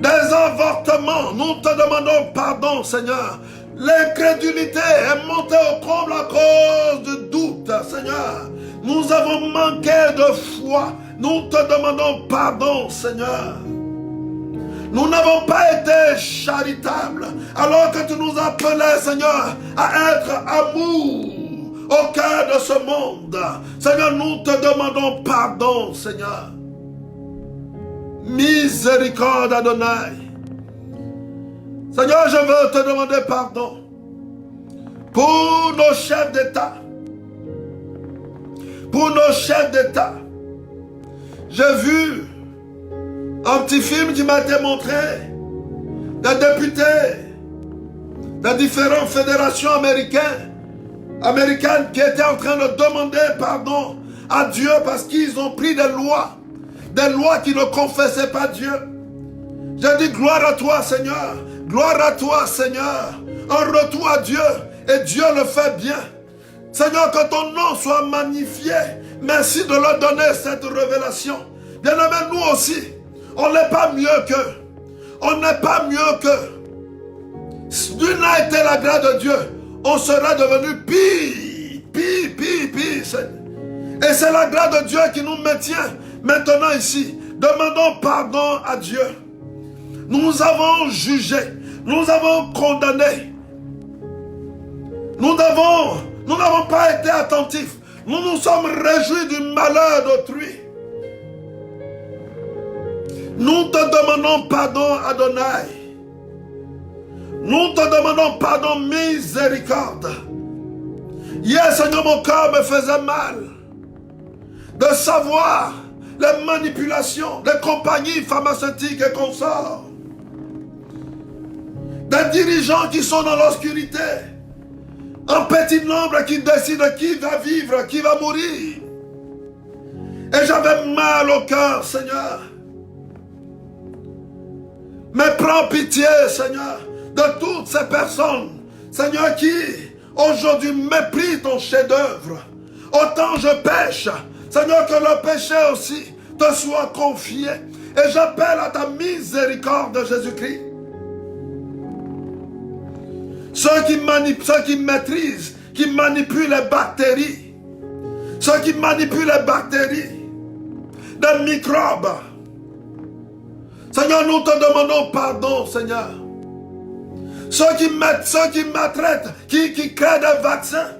des avortements, nous te demandons pardon, Seigneur. L'incrédulité est montée au comble à cause du doute, Seigneur. Nous avons manqué de foi. Nous te demandons pardon, Seigneur. Nous n'avons pas été charitables alors que tu nous appelais, Seigneur, à être amour au cœur de ce monde. Seigneur, nous te demandons pardon, Seigneur. Miséricorde, Adonai. Seigneur, je veux te demander pardon pour nos chefs d'État. Pour nos chefs d'État. J'ai vu un petit film qui m'a été montré des députés de différentes fédérations américaines qui étaient en train de demander pardon à Dieu parce qu'ils ont pris des lois qui ne confessaient pas Dieu. J'ai dit gloire à toi, Seigneur. Gloire à toi, Seigneur. Un retour à Dieu. Et Dieu le fait bien. Seigneur, que ton nom soit magnifié. Merci de leur donner cette révélation. Bien-aimés, nous aussi, on n'est pas mieux qu'eux. On n'est pas mieux qu'eux. Si n'a été la grâce de Dieu, on sera devenu pire, Seigneur. Et c'est la grâce de Dieu qui nous maintient maintenant ici. Demandons pardon à Dieu. Nous avons jugé, nous avons condamné. Nous n'avons pas été attentifs. Nous nous sommes réjouis du malheur d'autrui. Nous te demandons pardon, Adonai. Nous te demandons pardon, miséricorde. Hier, Seigneur, mon cœur me faisait mal de savoir les manipulations des compagnies pharmaceutiques et consorts, des dirigeants qui sont dans l'obscurité, un petit nombre qui décide qui va vivre, qui va mourir. Et j'avais mal au cœur, Seigneur. Mais prends pitié, Seigneur, de toutes ces personnes, Seigneur, qui aujourd'hui méprisent ton chef-d'œuvre. Autant je pêche, Seigneur, que le péché aussi te soit confié. Et j'appelle à ta miséricorde de Jésus-Christ. Ceux qui maîtrisent, qui manipulent les bactéries. Ceux qui manipulent les bactéries, les microbes. Seigneur, nous te demandons pardon, Seigneur. Ceux qui maltraitent, qui créent des vaccins,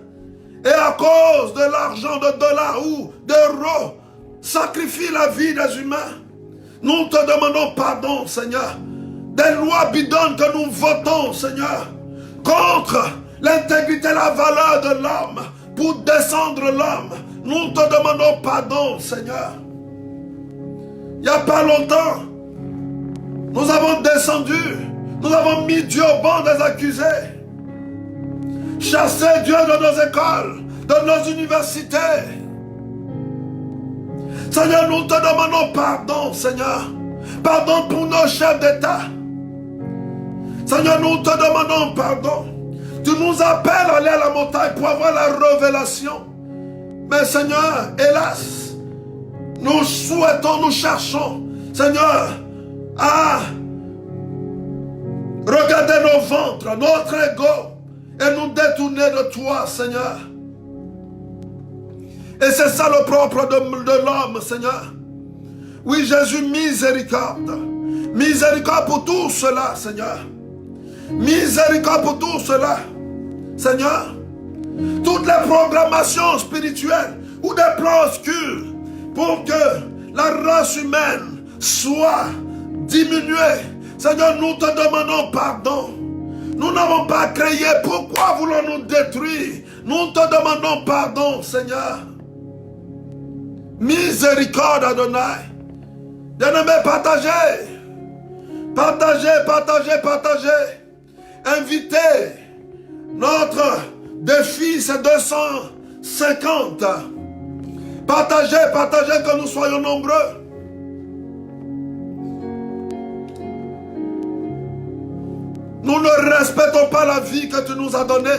et à cause de l'argent, de dollars ou d'euros, sacrifient la vie des humains. Nous te demandons pardon, Seigneur. Des lois bidonnes que nous votons, Seigneur, contre l'intégrité, la valeur de l'homme, pour descendre l'homme. Nous te demandons pardon, Seigneur. Il n'y a pas longtemps, nous avons descendu, nous avons mis Dieu au banc des accusés, chassé Dieu de nos écoles, de nos universités. Seigneur, nous te demandons pardon, Seigneur. Pardon pour nos chefs d'État. Seigneur, nous te demandons pardon. Tu nous appelles à aller à la montagne pour avoir la révélation. Mais Seigneur, hélas, nous souhaitons, nous cherchons, Seigneur, à regarder nos ventres, notre ego, et nous détourner de toi, Seigneur. Et c'est ça le propre de l'homme, Seigneur. Oui, Jésus, miséricorde. Miséricorde pour tout cela, Seigneur. Miséricorde pour tout cela, Seigneur. Toutes les programmations spirituelles ou des plans obscurs pour que la race humaine soit diminuée. Seigneur, nous te demandons pardon. Nous n'avons pas créé. Pourquoi voulons-nous détruire? Nous te demandons pardon, Seigneur. Miséricorde, Adonai. Bien-aimés, partagez. Partagez. Invitez. Notre défi, c'est 200 50. Partagez que nous soyons nombreux. Nous ne respectons pas la vie que tu nous as donnée.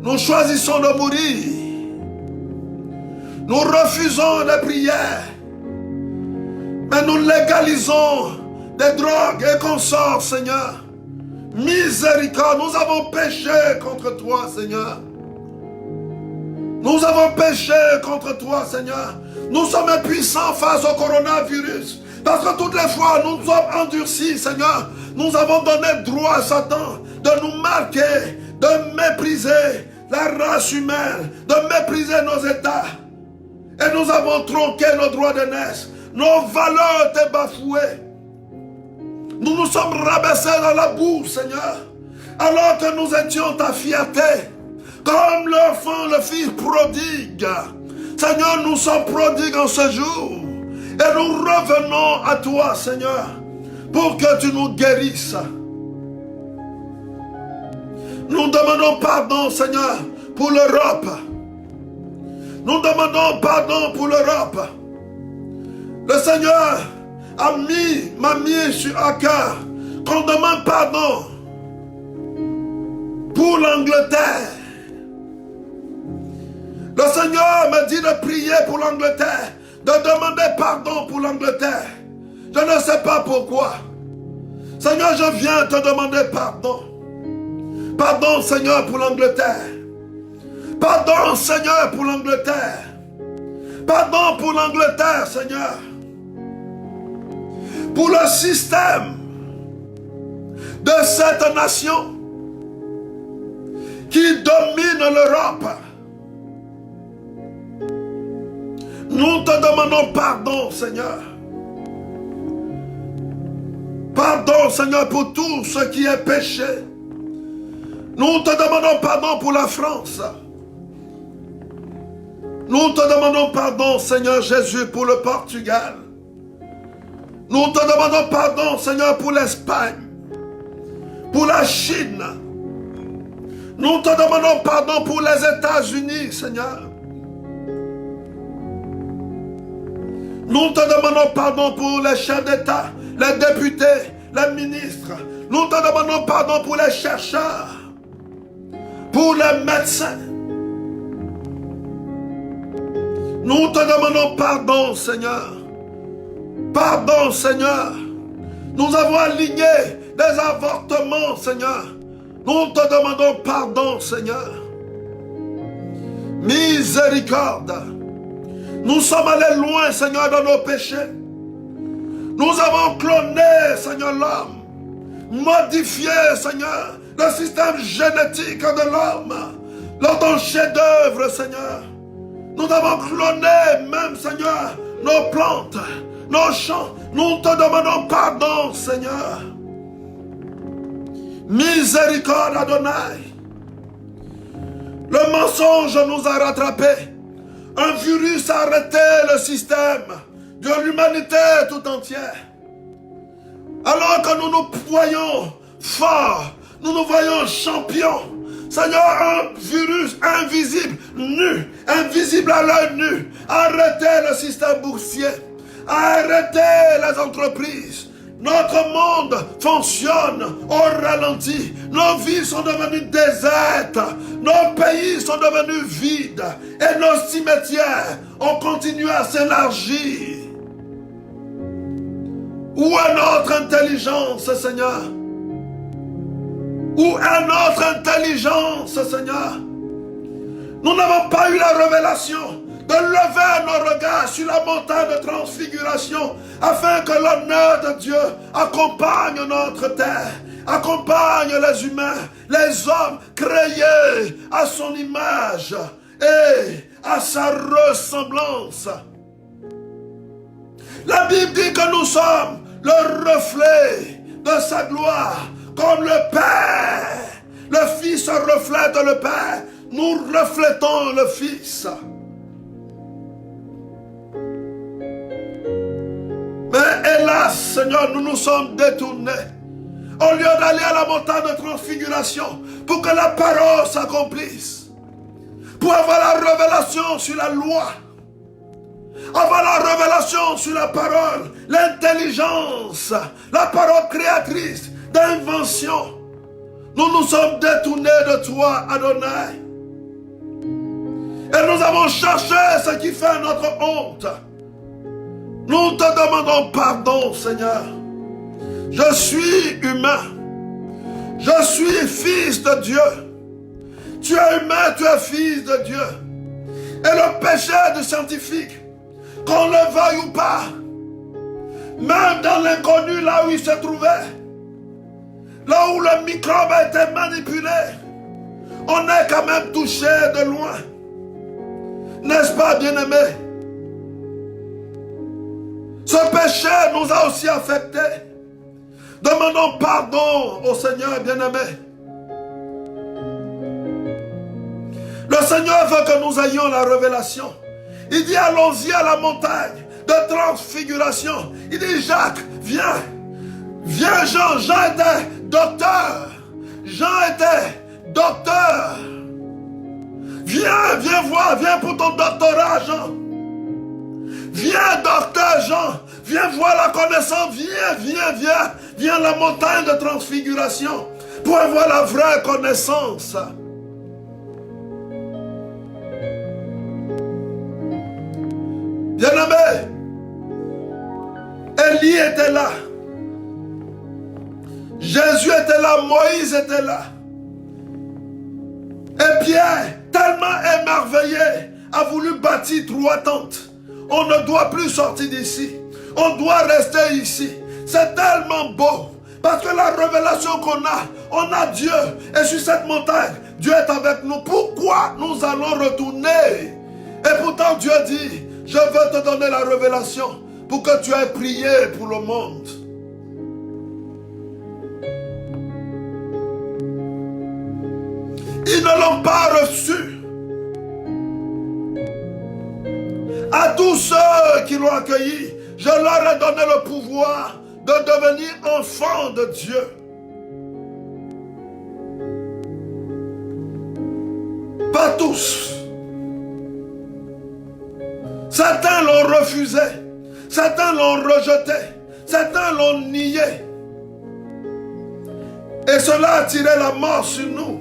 Nous choisissons de mourir. Nous refusons les prières. Mais nous légalisons des drogues et consorts, Seigneur. Miséricorde, nous avons péché contre toi, Seigneur. Nous avons péché contre toi, Seigneur. Nous sommes impuissants face au coronavirus. Parce que toutes les fois, nous sommes endurcis, Seigneur. Nous avons donné droit à Satan de nous marquer, de mépriser la race humaine, de mépriser nos états. Et nous avons tronqué nos droits de naissance. Nos valeurs étaient bafouées. Nous nous sommes rabaissés dans la boue, Seigneur. Alors que nous étions ta fierté. Comme l'enfant, le fils prodigue. Seigneur, nous sommes prodigues en ce jour. Et nous revenons à toi, Seigneur, pour que tu nous guérisses. Nous demandons pardon, Seigneur, pour l'Europe. Nous demandons pardon pour l'Europe. Le Seigneur m'a mis sur un cœur qu'on demande pardon pour l'Angleterre. Le Seigneur me dit de prier pour l'Angleterre, de demander pardon pour l'Angleterre. Je ne sais pas pourquoi. Seigneur, je viens te demander pardon. Pardon, Seigneur, pour l'Angleterre. Pardon, Seigneur, pour l'Angleterre. Pardon pour l'Angleterre, Seigneur. Pour le système de cette nation qui domine l'Europe. Nous te demandons pardon, Seigneur. Pardon, Seigneur, pour tout ce qui est péché. Nous te demandons pardon pour la France. Nous te demandons pardon, Seigneur Jésus, pour le Portugal. Nous te demandons pardon, Seigneur, pour l'Espagne, pour la Chine. Nous te demandons pardon pour les États-Unis, Seigneur. Nous te demandons pardon pour les chefs d'État, les députés, les ministres. Nous te demandons pardon pour les chercheurs, pour les médecins. Nous te demandons pardon, Seigneur. Pardon, Seigneur. Nous avons aligné des avortements, Seigneur. Nous te demandons pardon, Seigneur. Miséricorde. Nous sommes allés loin, Seigneur, dans nos péchés. Nous avons cloné, Seigneur, l'homme. Modifié, Seigneur, le système génétique de l'homme. Dans ton chef-d'œuvre, Seigneur. Nous avons cloné même, Seigneur, nos plantes, nos champs. Nous te demandons pardon, Seigneur. Miséricorde, Adonai. Le mensonge nous a rattrapés. Un virus a arrêté le système de l'humanité tout entière. Alors que nous nous voyons forts, nous nous voyons champions. Seigneur, un virus invisible, nu, invisible à l'œil nu, arrêtez le système boursier, arrêtez les entreprises. Notre monde fonctionne au ralenti. Nos vies sont devenues désertes. Nos pays sont devenus vides. Et nos cimetières ont continué à s'élargir. Où est notre intelligence, Seigneur? Où est notre intelligence, Seigneur? Nous n'avons pas eu la révélation de lever nos regards sur la montagne de transfiguration afin que l'honneur de Dieu accompagne notre terre, accompagne les humains, les hommes créés à son image et à sa ressemblance. La Bible dit que nous sommes le reflet de sa gloire, comme le Père. Le Fils reflète le Père, nous reflétons le Fils. Mais hélas, Seigneur, nous nous sommes détournés. Au lieu d'aller à la montagne de transfiguration pour que la parole s'accomplisse, pour avoir la révélation sur la loi, avoir la révélation sur la parole, l'intelligence, la parole créatrice d'invention. Nous nous sommes détournés de toi, Adonai. Et nous avons cherché ce qui fait notre honte. Nous te demandons pardon, Seigneur. Je suis humain. Je suis fils de Dieu. Tu es humain, tu es fils de Dieu. Et le péché du scientifique, qu'on le veuille ou pas, même dans l'inconnu, là où il se trouvait, là où le microbe a été manipulé, on est quand même touché de loin. N'est-ce pas, bien-aimé? Ce péché nous a aussi affectés. Demandons pardon au Seigneur, bien-aimé. Le Seigneur veut que nous ayons la révélation. Il dit, allons-y à la montagne de transfiguration. Il dit, Jacques, viens. Viens, Jean. Jean était docteur. Jean était docteur. Viens, viens voir. Viens pour ton doctorat, Jean. Viens, docteur Jean. Viens voir la connaissance. Viens à la montagne de transfiguration pour avoir la vraie connaissance. Bien-aimé, Élie était là. Jésus était là, Moïse était là. Et Pierre, tellement émerveillé, a voulu bâtir 3 tentes. On ne doit plus sortir d'ici. On doit rester ici. C'est tellement beau. Parce que la révélation on a Dieu. Et sur cette montagne, Dieu est avec nous. Pourquoi nous allons retourner? Et pourtant Dieu dit, je veux te donner la révélation pour que tu aies prié pour le monde. Ils ne l'ont pas reçu. À tous ceux qui l'ont accueilli, je leur ai donné le pouvoir de devenir enfants de Dieu. Pas tous. Certains l'ont refusé. Certains l'ont rejeté. Certains l'ont nié. Et cela a tiré la mort sur nous.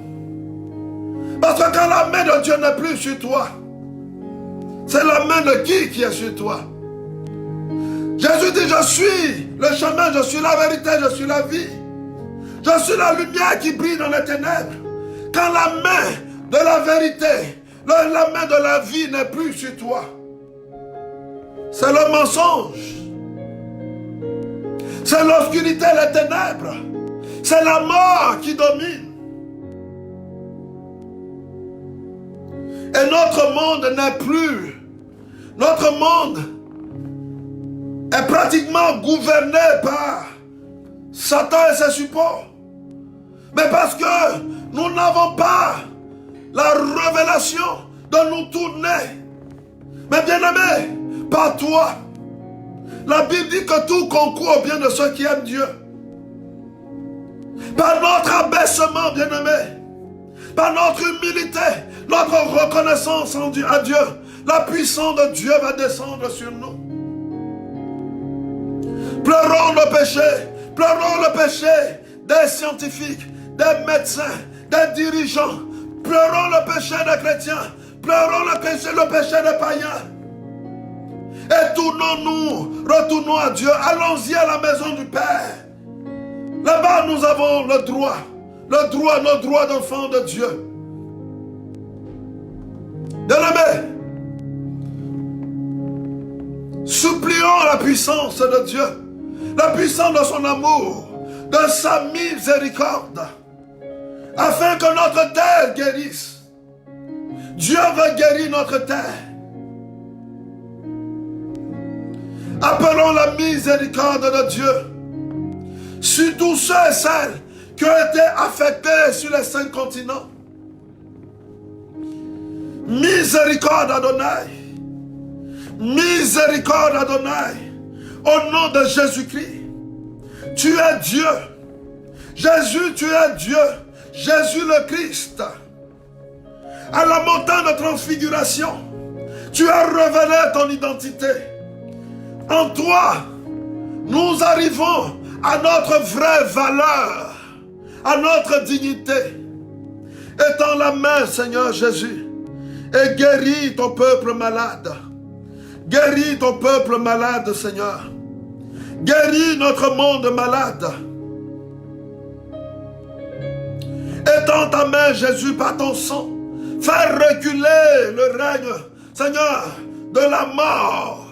Parce que quand la main de Dieu n'est plus sur toi, c'est la main de qui est sur toi? Jésus dit, je suis le chemin, je suis la vérité, je suis la vie. Je suis la lumière qui brille dans les ténèbres. Quand la main de la vérité, la main de la vie n'est plus sur toi, c'est le mensonge. C'est l'obscurité, les ténèbres. C'est la mort qui domine. Et notre monde n'est plus. Notre monde est pratiquement gouverné par Satan et ses supports. Mais parce que nous n'avons pas la révélation de nous tourner. Mais bien aimé, par toi. La Bible dit que tout concourt au bien de ceux qui aiment Dieu. Par notre abaissement, bien aimé. Par notre humilité, notre reconnaissance à Dieu, la puissance de Dieu va descendre sur nous. Pleurons le péché des scientifiques, des médecins, des dirigeants. Pleurons le péché des chrétiens, pleurons le péché des païens. Et retournons à Dieu, allons-y à la maison du Père. Là-bas nous avons le droit, nos droits d'enfants de Dieu. Bien-aimés, supplions la puissance de Dieu, la puissance de son amour, de sa miséricorde, afin que notre terre guérisse. Dieu veut guérir notre terre. Appelons la miséricorde de Dieu sur tous ceux et celles qui ont été affectés sur les 5 continents. Miséricorde Adonai. Miséricorde Adonai. Au nom de Jésus-Christ. Tu es Dieu. Jésus, tu es Dieu. Jésus le Christ. à la montagne de transfiguration, tu as révélé ton identité. En toi, nous arrivons à notre vraie valeur, à notre dignité. Étends la main, Seigneur Jésus, et guéris ton peuple malade. Guéris ton peuple malade, Seigneur. Guéris notre monde malade. Étends ta main, Jésus, par ton sang. Fais reculer le règne, Seigneur, de la mort,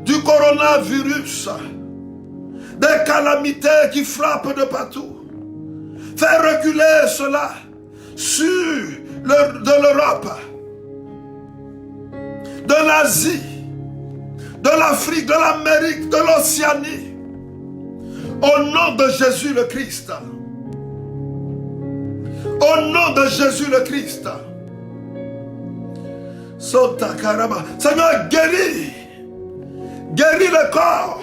du coronavirus, des calamités qui frappent de partout. Fais reculer cela sur de l'Europe, de l'Asie, de l'Afrique, de l'Amérique, de l'Océanie. Au nom de Jésus le Christ. Au nom de Jésus le Christ. Seigneur, guéris. Guéris le corps.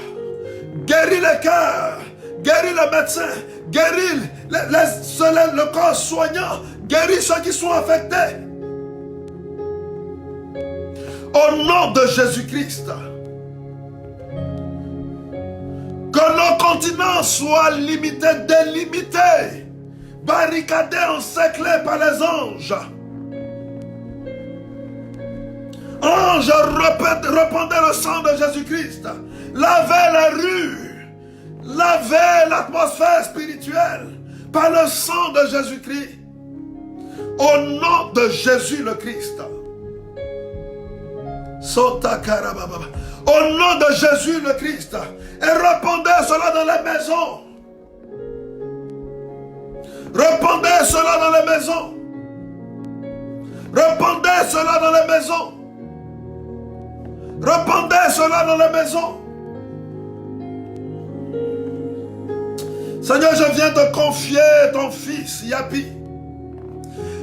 Guéris le cœur. Guéris le médecin. Guéris le corps soignant. Guéris ceux qui sont affectés. Au nom de Jésus-Christ. Que nos continents soient limités, délimités, barricadés, encerclés par les anges. Anges, répandez le sang de Jésus-Christ. Lavez les rues. Lavez l'atmosphère spirituelle par le sang de Jésus-Christ. Au nom de Jésus le Christ. Au nom de Jésus le Christ. Et répandez cela dans les maisons. Répandez cela dans les maisons. Répandez cela dans les maisons. Répandez cela dans les maisons. Seigneur, je viens te confier ton fils, Yapi.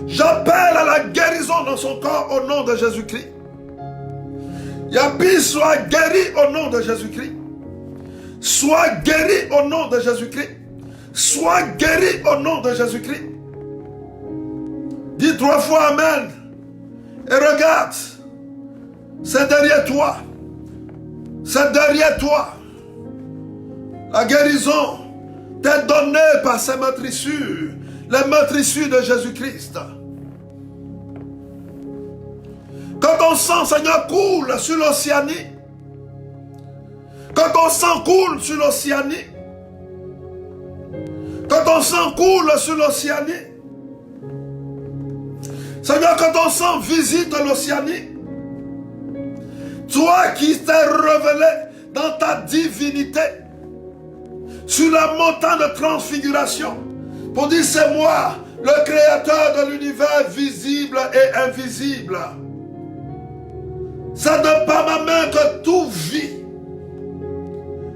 J'appelle à la guérison dans son corps au nom de Jésus-Christ. Yapi soit guéri au nom de Jésus-Christ. Sois guéri au nom de Jésus-Christ. Sois guéri au nom de Jésus-Christ. Dis 3 fois Amen. Et regarde. C'est derrière toi. C'est derrière toi. La guérison t'est donnée par ces meurtrissures. Les meurtrissures de Jésus-Christ. Quand ton sang, Seigneur, coule sur l'Océanie. Quand ton sang coule sur l'Océanie. Quand ton sang coule sur l'Océanie. Seigneur, quand ton sang visite l'Océanie. Toi qui t'es révélé dans ta divinité. Sur la montagne de transfiguration. Pour dire, c'est moi, le créateur de l'univers visible et invisible. C'est de par ma main que tout vit.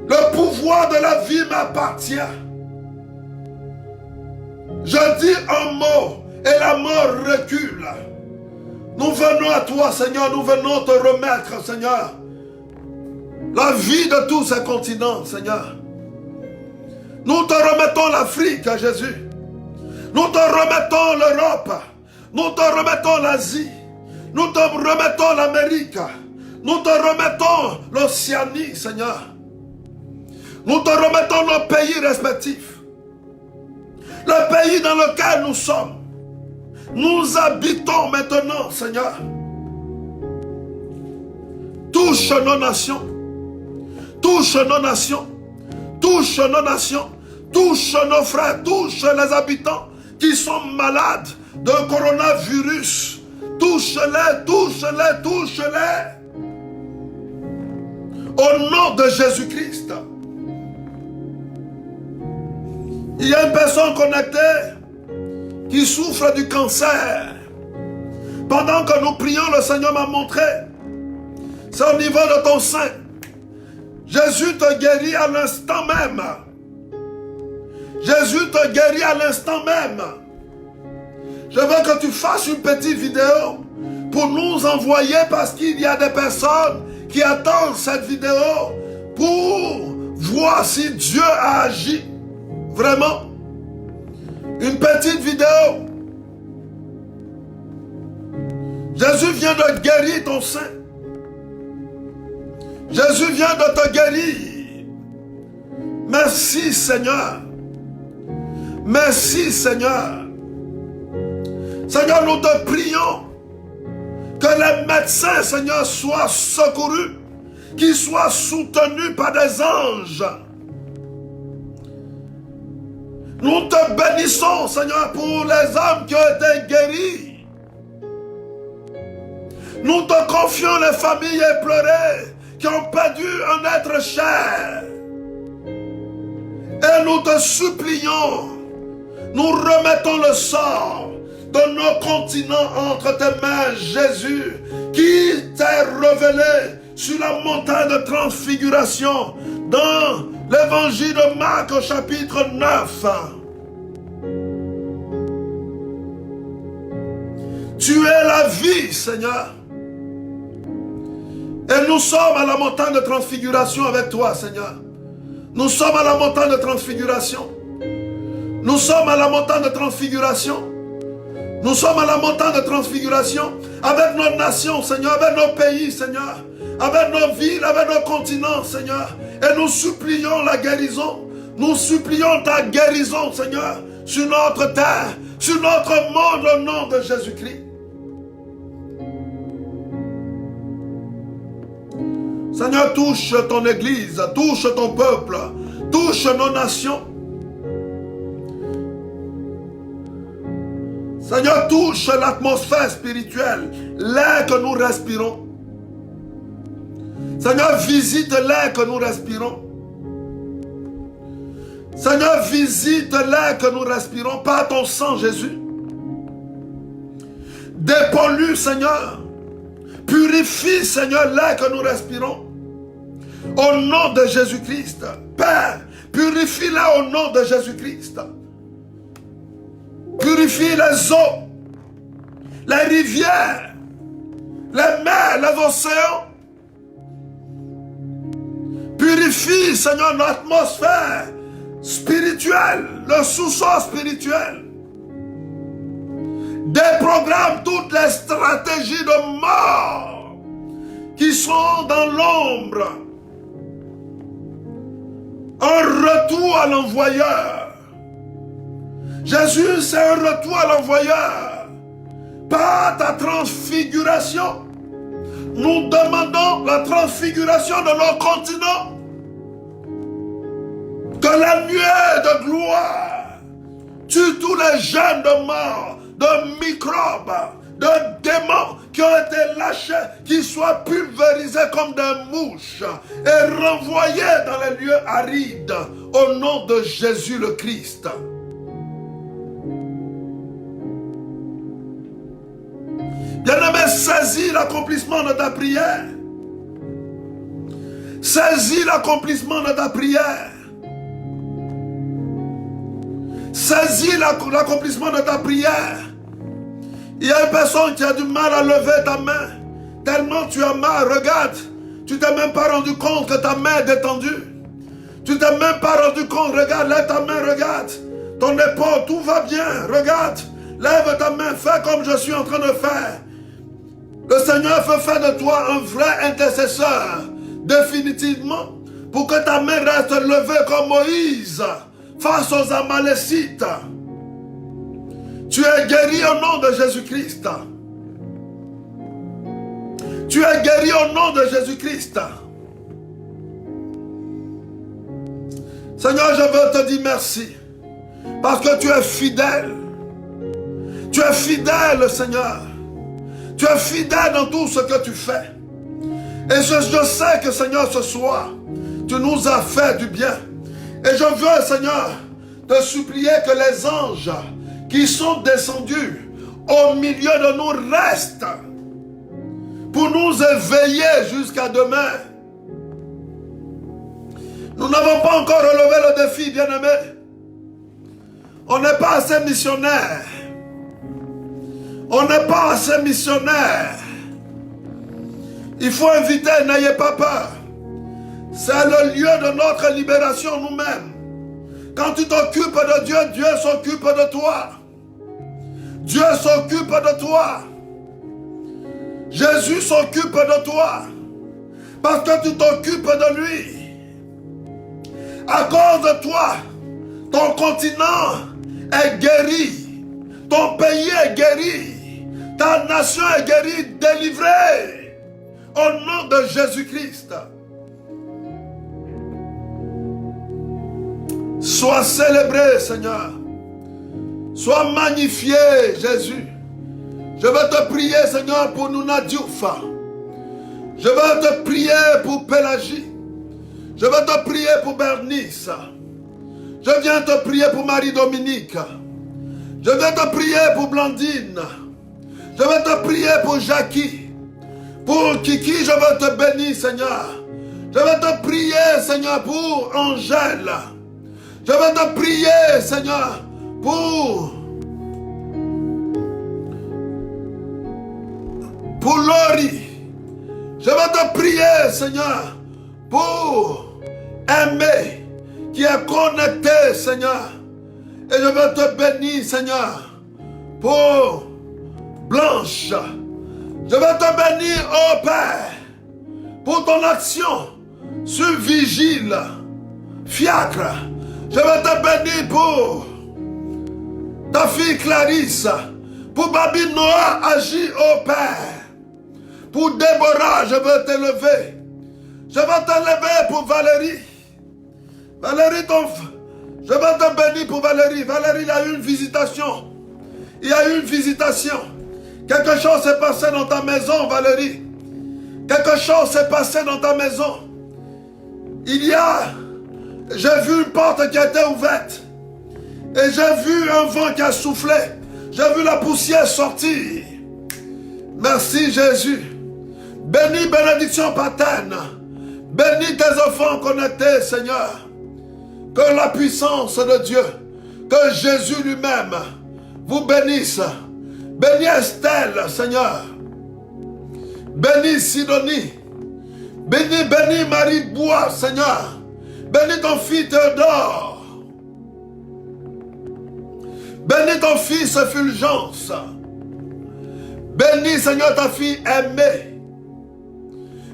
Le pouvoir de la vie m'appartient. Je dis un mot et la mort recule. Nous venons à toi, Seigneur, nous venons te remettre, Seigneur, la vie de tous ces continents, Seigneur. Nous te remettons l'Afrique, Jésus. Nous te remettons l'Europe. Nous te remettons l'Asie. Nous te remettons l'Amérique. Nous te remettons l'Océanie, Seigneur. Nous te remettons nos pays respectifs. Le pays dans lequel nous sommes. Nous habitons maintenant, Seigneur. Touche nos nations. Touche nos nations. Touche nos nations. Touche nos frères. Touche les habitants qui sont malades d'un coronavirus. Touche-les, touche-les, touche-les. Au nom de Jésus-Christ. Il y a une personne connectée qui souffre du cancer. Pendant que nous prions, le Seigneur m'a montré. C'est au niveau de ton sein. Jésus te guérit à l'instant même. Jésus te guérit à l'instant même. Je veux que tu fasses une petite vidéo pour nous envoyer parce qu'il y a des personnes qui attendent cette vidéo pour voir si Dieu a agi. Vraiment. Une petite vidéo. Jésus vient de guérir ton sein. Jésus vient de te guérir. Merci Seigneur. Merci Seigneur. Seigneur, nous te prions que les médecins, Seigneur, soient secourus, qu'ils soient soutenus par des anges. Nous te bénissons, Seigneur, pour les âmes qui ont été guéries. Nous te confions les familles éplorées qui ont perdu un être cher. Et nous te supplions, nous remettons le sort de nos continents entre tes mains, Jésus, qui t'est révélé sur la montagne de transfiguration dans l'évangile de Marc au chapitre 9. Tu es la vie, Seigneur. Et nous sommes à la montagne de transfiguration avec toi, Seigneur. Nous sommes à la montagne de transfiguration. Nous sommes à la montagne de transfiguration. Nous sommes à la montagne de transfiguration avec nos nations, Seigneur, avec nos pays, Seigneur, avec nos villes, avec nos continents, Seigneur. Et nous supplions la guérison. Nous supplions ta guérison, Seigneur, sur notre terre, sur notre monde, au nom de Jésus-Christ. Seigneur, touche ton Église, touche ton peuple, touche nos nations. Seigneur, touche l'atmosphère spirituelle, l'air que nous respirons. Seigneur, visite l'air que nous respirons. Seigneur, visite l'air que nous respirons par ton sang, Jésus. Dépollue, Seigneur. Purifie, Seigneur, l'air que nous respirons. Au nom de Jésus-Christ. Père, purifie-la au nom de Jésus-Christ. Purifie les eaux, les rivières, les mers, les océans. Purifie, Seigneur, notre atmosphère spirituelle, le sous-sol spirituel. Déprogramme toutes les stratégies de mort qui sont dans l'ombre. Un retour à l'envoyeur. Jésus, c'est un retour à l'envoyeur. Par ta transfiguration, nous demandons la transfiguration de nos continents. Que la nuée de gloire tue tous les germes de mort, de microbes, de démons qui ont été lâchés, qui soient pulvérisés comme des mouches et renvoyés dans les lieux arides au nom de Jésus le Christ. Bien-aimé, saisis l'accomplissement de ta prière. Saisis l'accomplissement de ta prière. Saisis l'accomplissement de ta prière. Il y a une personne qui a du mal à lever ta main. Tellement tu as mal, regarde. Tu t'es même pas rendu compte que ta main est détendue. Tu t'es même pas rendu compte, regarde, lève ta main, regarde. Ton épaule, tout va bien, regarde. Lève ta main, fais comme je suis en train de faire. Le Seigneur veut faire de toi un vrai intercesseur, définitivement, pour que ta main reste levée comme Moïse, face aux Amalécites. Tu es guéri au nom de Jésus-Christ. Tu es guéri au nom de Jésus-Christ. Seigneur, je veux te dire merci, parce que tu es fidèle. Tu es fidèle, Seigneur. Tu es fidèle dans tout ce que tu fais. Et je sais que, Seigneur, ce soir, tu nous as fait du bien. Et je veux, Seigneur, te supplier que les anges qui sont descendus au milieu de nous restent pour nous éveiller jusqu'à demain. Nous n'avons pas encore relevé le défi, bien-aimés. On n'est pas assez missionnaires. On n'est pas assez missionnaires. Il faut inviter, n'ayez pas peur. C'est le lieu de notre libération nous-mêmes. Quand tu t'occupes de Dieu, Dieu s'occupe de toi. Dieu s'occupe de toi. Jésus s'occupe de toi parce que tu t'occupes de lui. À cause de toi, ton continent est guéri, ton pays est guéri, ta nation est guérie, délivrée au nom de Jésus-Christ. Sois célébré, Seigneur. Sois magnifié, Jésus. Je veux te prier, Seigneur, pour Nouna Diouf. Je veux te prier pour Pélagie. Je veux te prier pour Bernice. Je viens te prier pour Marie-Dominique. Je veux te prier pour Blandine. Je veux te prier pour Jackie. Pour Kiki, je veux te bénir, Seigneur. Je veux te prier, Seigneur, pour Angèle. Je veux te prier, Seigneur, pour Laurie. Je veux te prier, Seigneur, pour Aimé, qui est connecté, Seigneur. Et je veux te bénir, Seigneur, pour Blanche. Je veux te bénir, ô Père, pour ton action sur Vigile, Fiacre. Je veux te bénir pour ta fille Clarisse, pour Babi Noah, agis, ô Père. Pour Déborah, je veux t'élever. Je veux t'élever pour Valérie. Valérie, je veux te bénir pour Valérie. Valérie, il y a eu une visitation. Il y a eu une visitation. Quelque chose s'est passé dans ta maison, Valérie. Quelque chose s'est passé dans ta maison. J'ai vu une porte qui a été ouverte. Et j'ai vu un vent qui a soufflé. J'ai vu la poussière sortir. Merci Jésus. Bénis bénédiction paterne. Bénis tes enfants connectés, Seigneur. Que la puissance de Dieu, que Jésus lui-même vous bénisse. Bénis Estelle, Seigneur. Bénis Sidonie. Bénis Marie Bois, Seigneur. Bénis ton fils Théodore. Bénis ton fils Fulgence. Bénis, Seigneur, ta fille Aimée.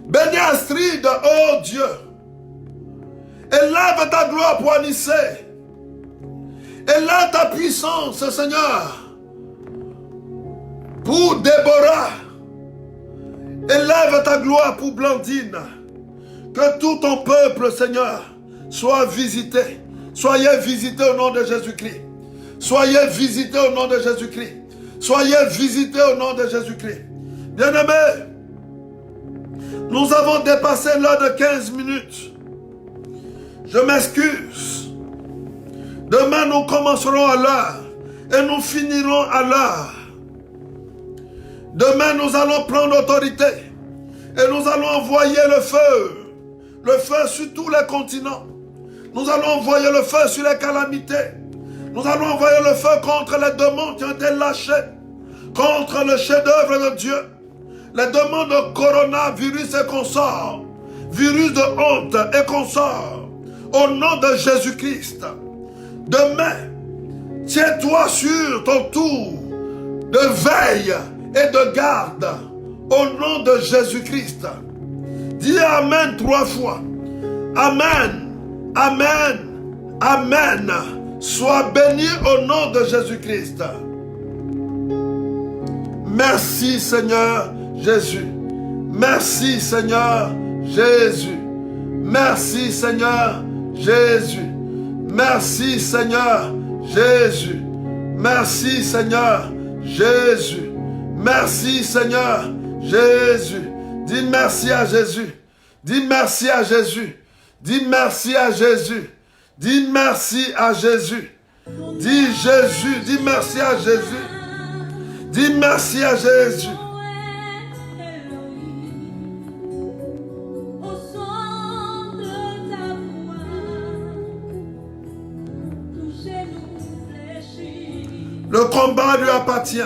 Bénis Astrid, oh Dieu. Élève ta gloire pour Anissé. Élève ta puissance, Seigneur, pour Déborah. Élève ta gloire pour Blandine. Que tout ton peuple, Seigneur, soit visité. Soyez visités au nom de Jésus-Christ. Soyez visités au nom de Jésus-Christ. Soyez visités au nom de Jésus-Christ. Bien-aimés, nous avons dépassé l'heure de 15 minutes. Je m'excuse. Demain, nous commencerons à l'heure et nous finirons à l'heure. Demain, nous allons prendre autorité et nous allons envoyer le feu sur tous les continents. Nous allons envoyer le feu sur les calamités. Nous allons envoyer le feu contre les démons qui ont été lâchés, contre le chef-d'œuvre de Dieu, les démons de coronavirus et consorts, virus de honte et consorts, au nom de Jésus-Christ. Demain, tiens-toi sur ton tour de veille et de garde, au nom de Jésus-Christ. Dis Amen 3 fois. Amen, Amen, Amen. Sois béni au nom de Jésus-Christ. Merci Seigneur Jésus. Merci Seigneur Jésus. Merci Seigneur Jésus. Merci Seigneur Jésus. Merci Seigneur Jésus. Merci Seigneur Jésus. Dis merci à Jésus. Dis merci à Jésus. Dis merci à Jésus. Dis merci à Jésus. Dis Jésus. Dis merci à Jésus. Dis merci à Jésus. Le combat lui appartient.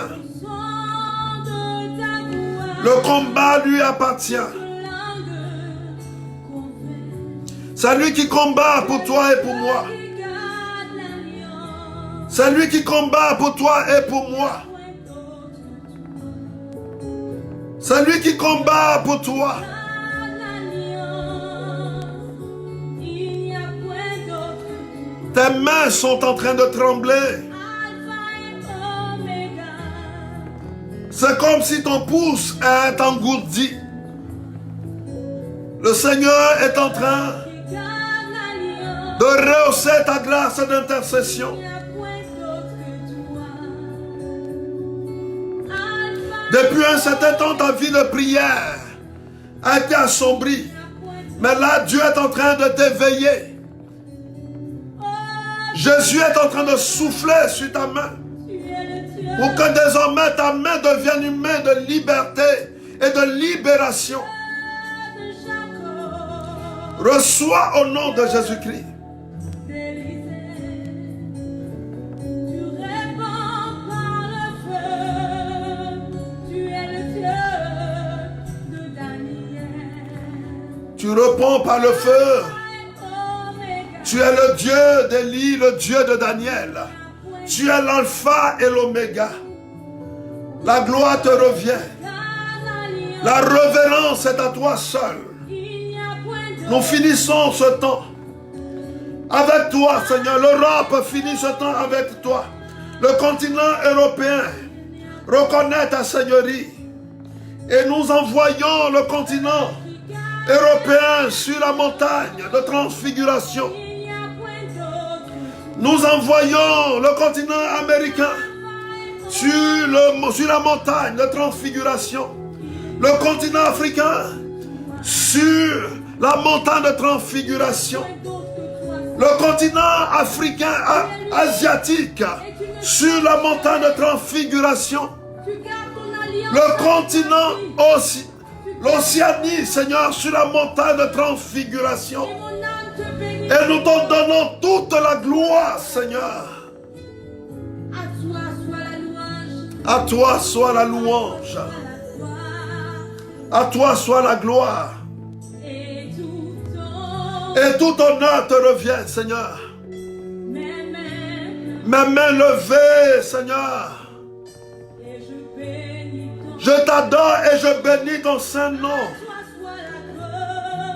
Le combat lui appartient. C'est lui qui combat pour toi et pour moi. C'est lui qui combat pour toi et pour moi. C'est C'est lui qui combat pour toi. Tes mains sont en train de trembler. C'est comme si ton pouce est engourdi. Le Seigneur est en train de rehausser ta grâce d'intercession. Depuis un certain temps, ta vie de prière a été assombrie. Mais là, Dieu est en train de t'éveiller. Jésus est en train de souffler sur ta main. Pour que désormais ta main devienne une main de liberté et de libération. Reçois au nom de Jésus-Christ. Tu réponds par le feu. Tu es le Dieu d'Élie, le Dieu de Daniel. Tu es l'alpha et l'oméga. La gloire te revient. La révérence est à toi seul. Nous finissons ce temps avec toi, Seigneur. L'Europe finit ce temps avec toi. Le continent européen reconnaît ta Seigneurie. Et nous envoyons le continent européen sur la montagne de transfiguration. Nous envoyons le continent américain sur la montagne de transfiguration. Le continent africain sur la montagne de transfiguration. Le continent africain, asiatique sur la montagne de transfiguration. Le continent aussi. L'Océanie, Seigneur, sur la montagne de transfiguration. Et nous te donnons toute la gloire, Seigneur. À toi soit la louange. À toi soit la gloire. Et tout honneur te revient, Seigneur. Mes mains levées, Seigneur. Je t'adore et je bénis ton saint nom.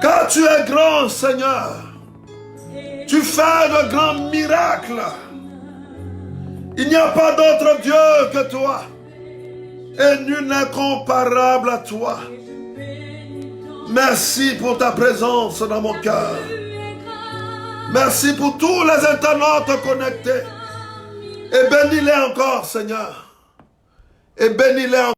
Car tu es grand, Seigneur. Tu fais de grands miracles. Il n'y a pas d'autre Dieu que toi. Et nul n'est comparable à toi. Merci pour ta présence dans mon cœur. Merci pour tous les internautes connectés. Et bénis-les encore, Seigneur. Et bénis-les encore.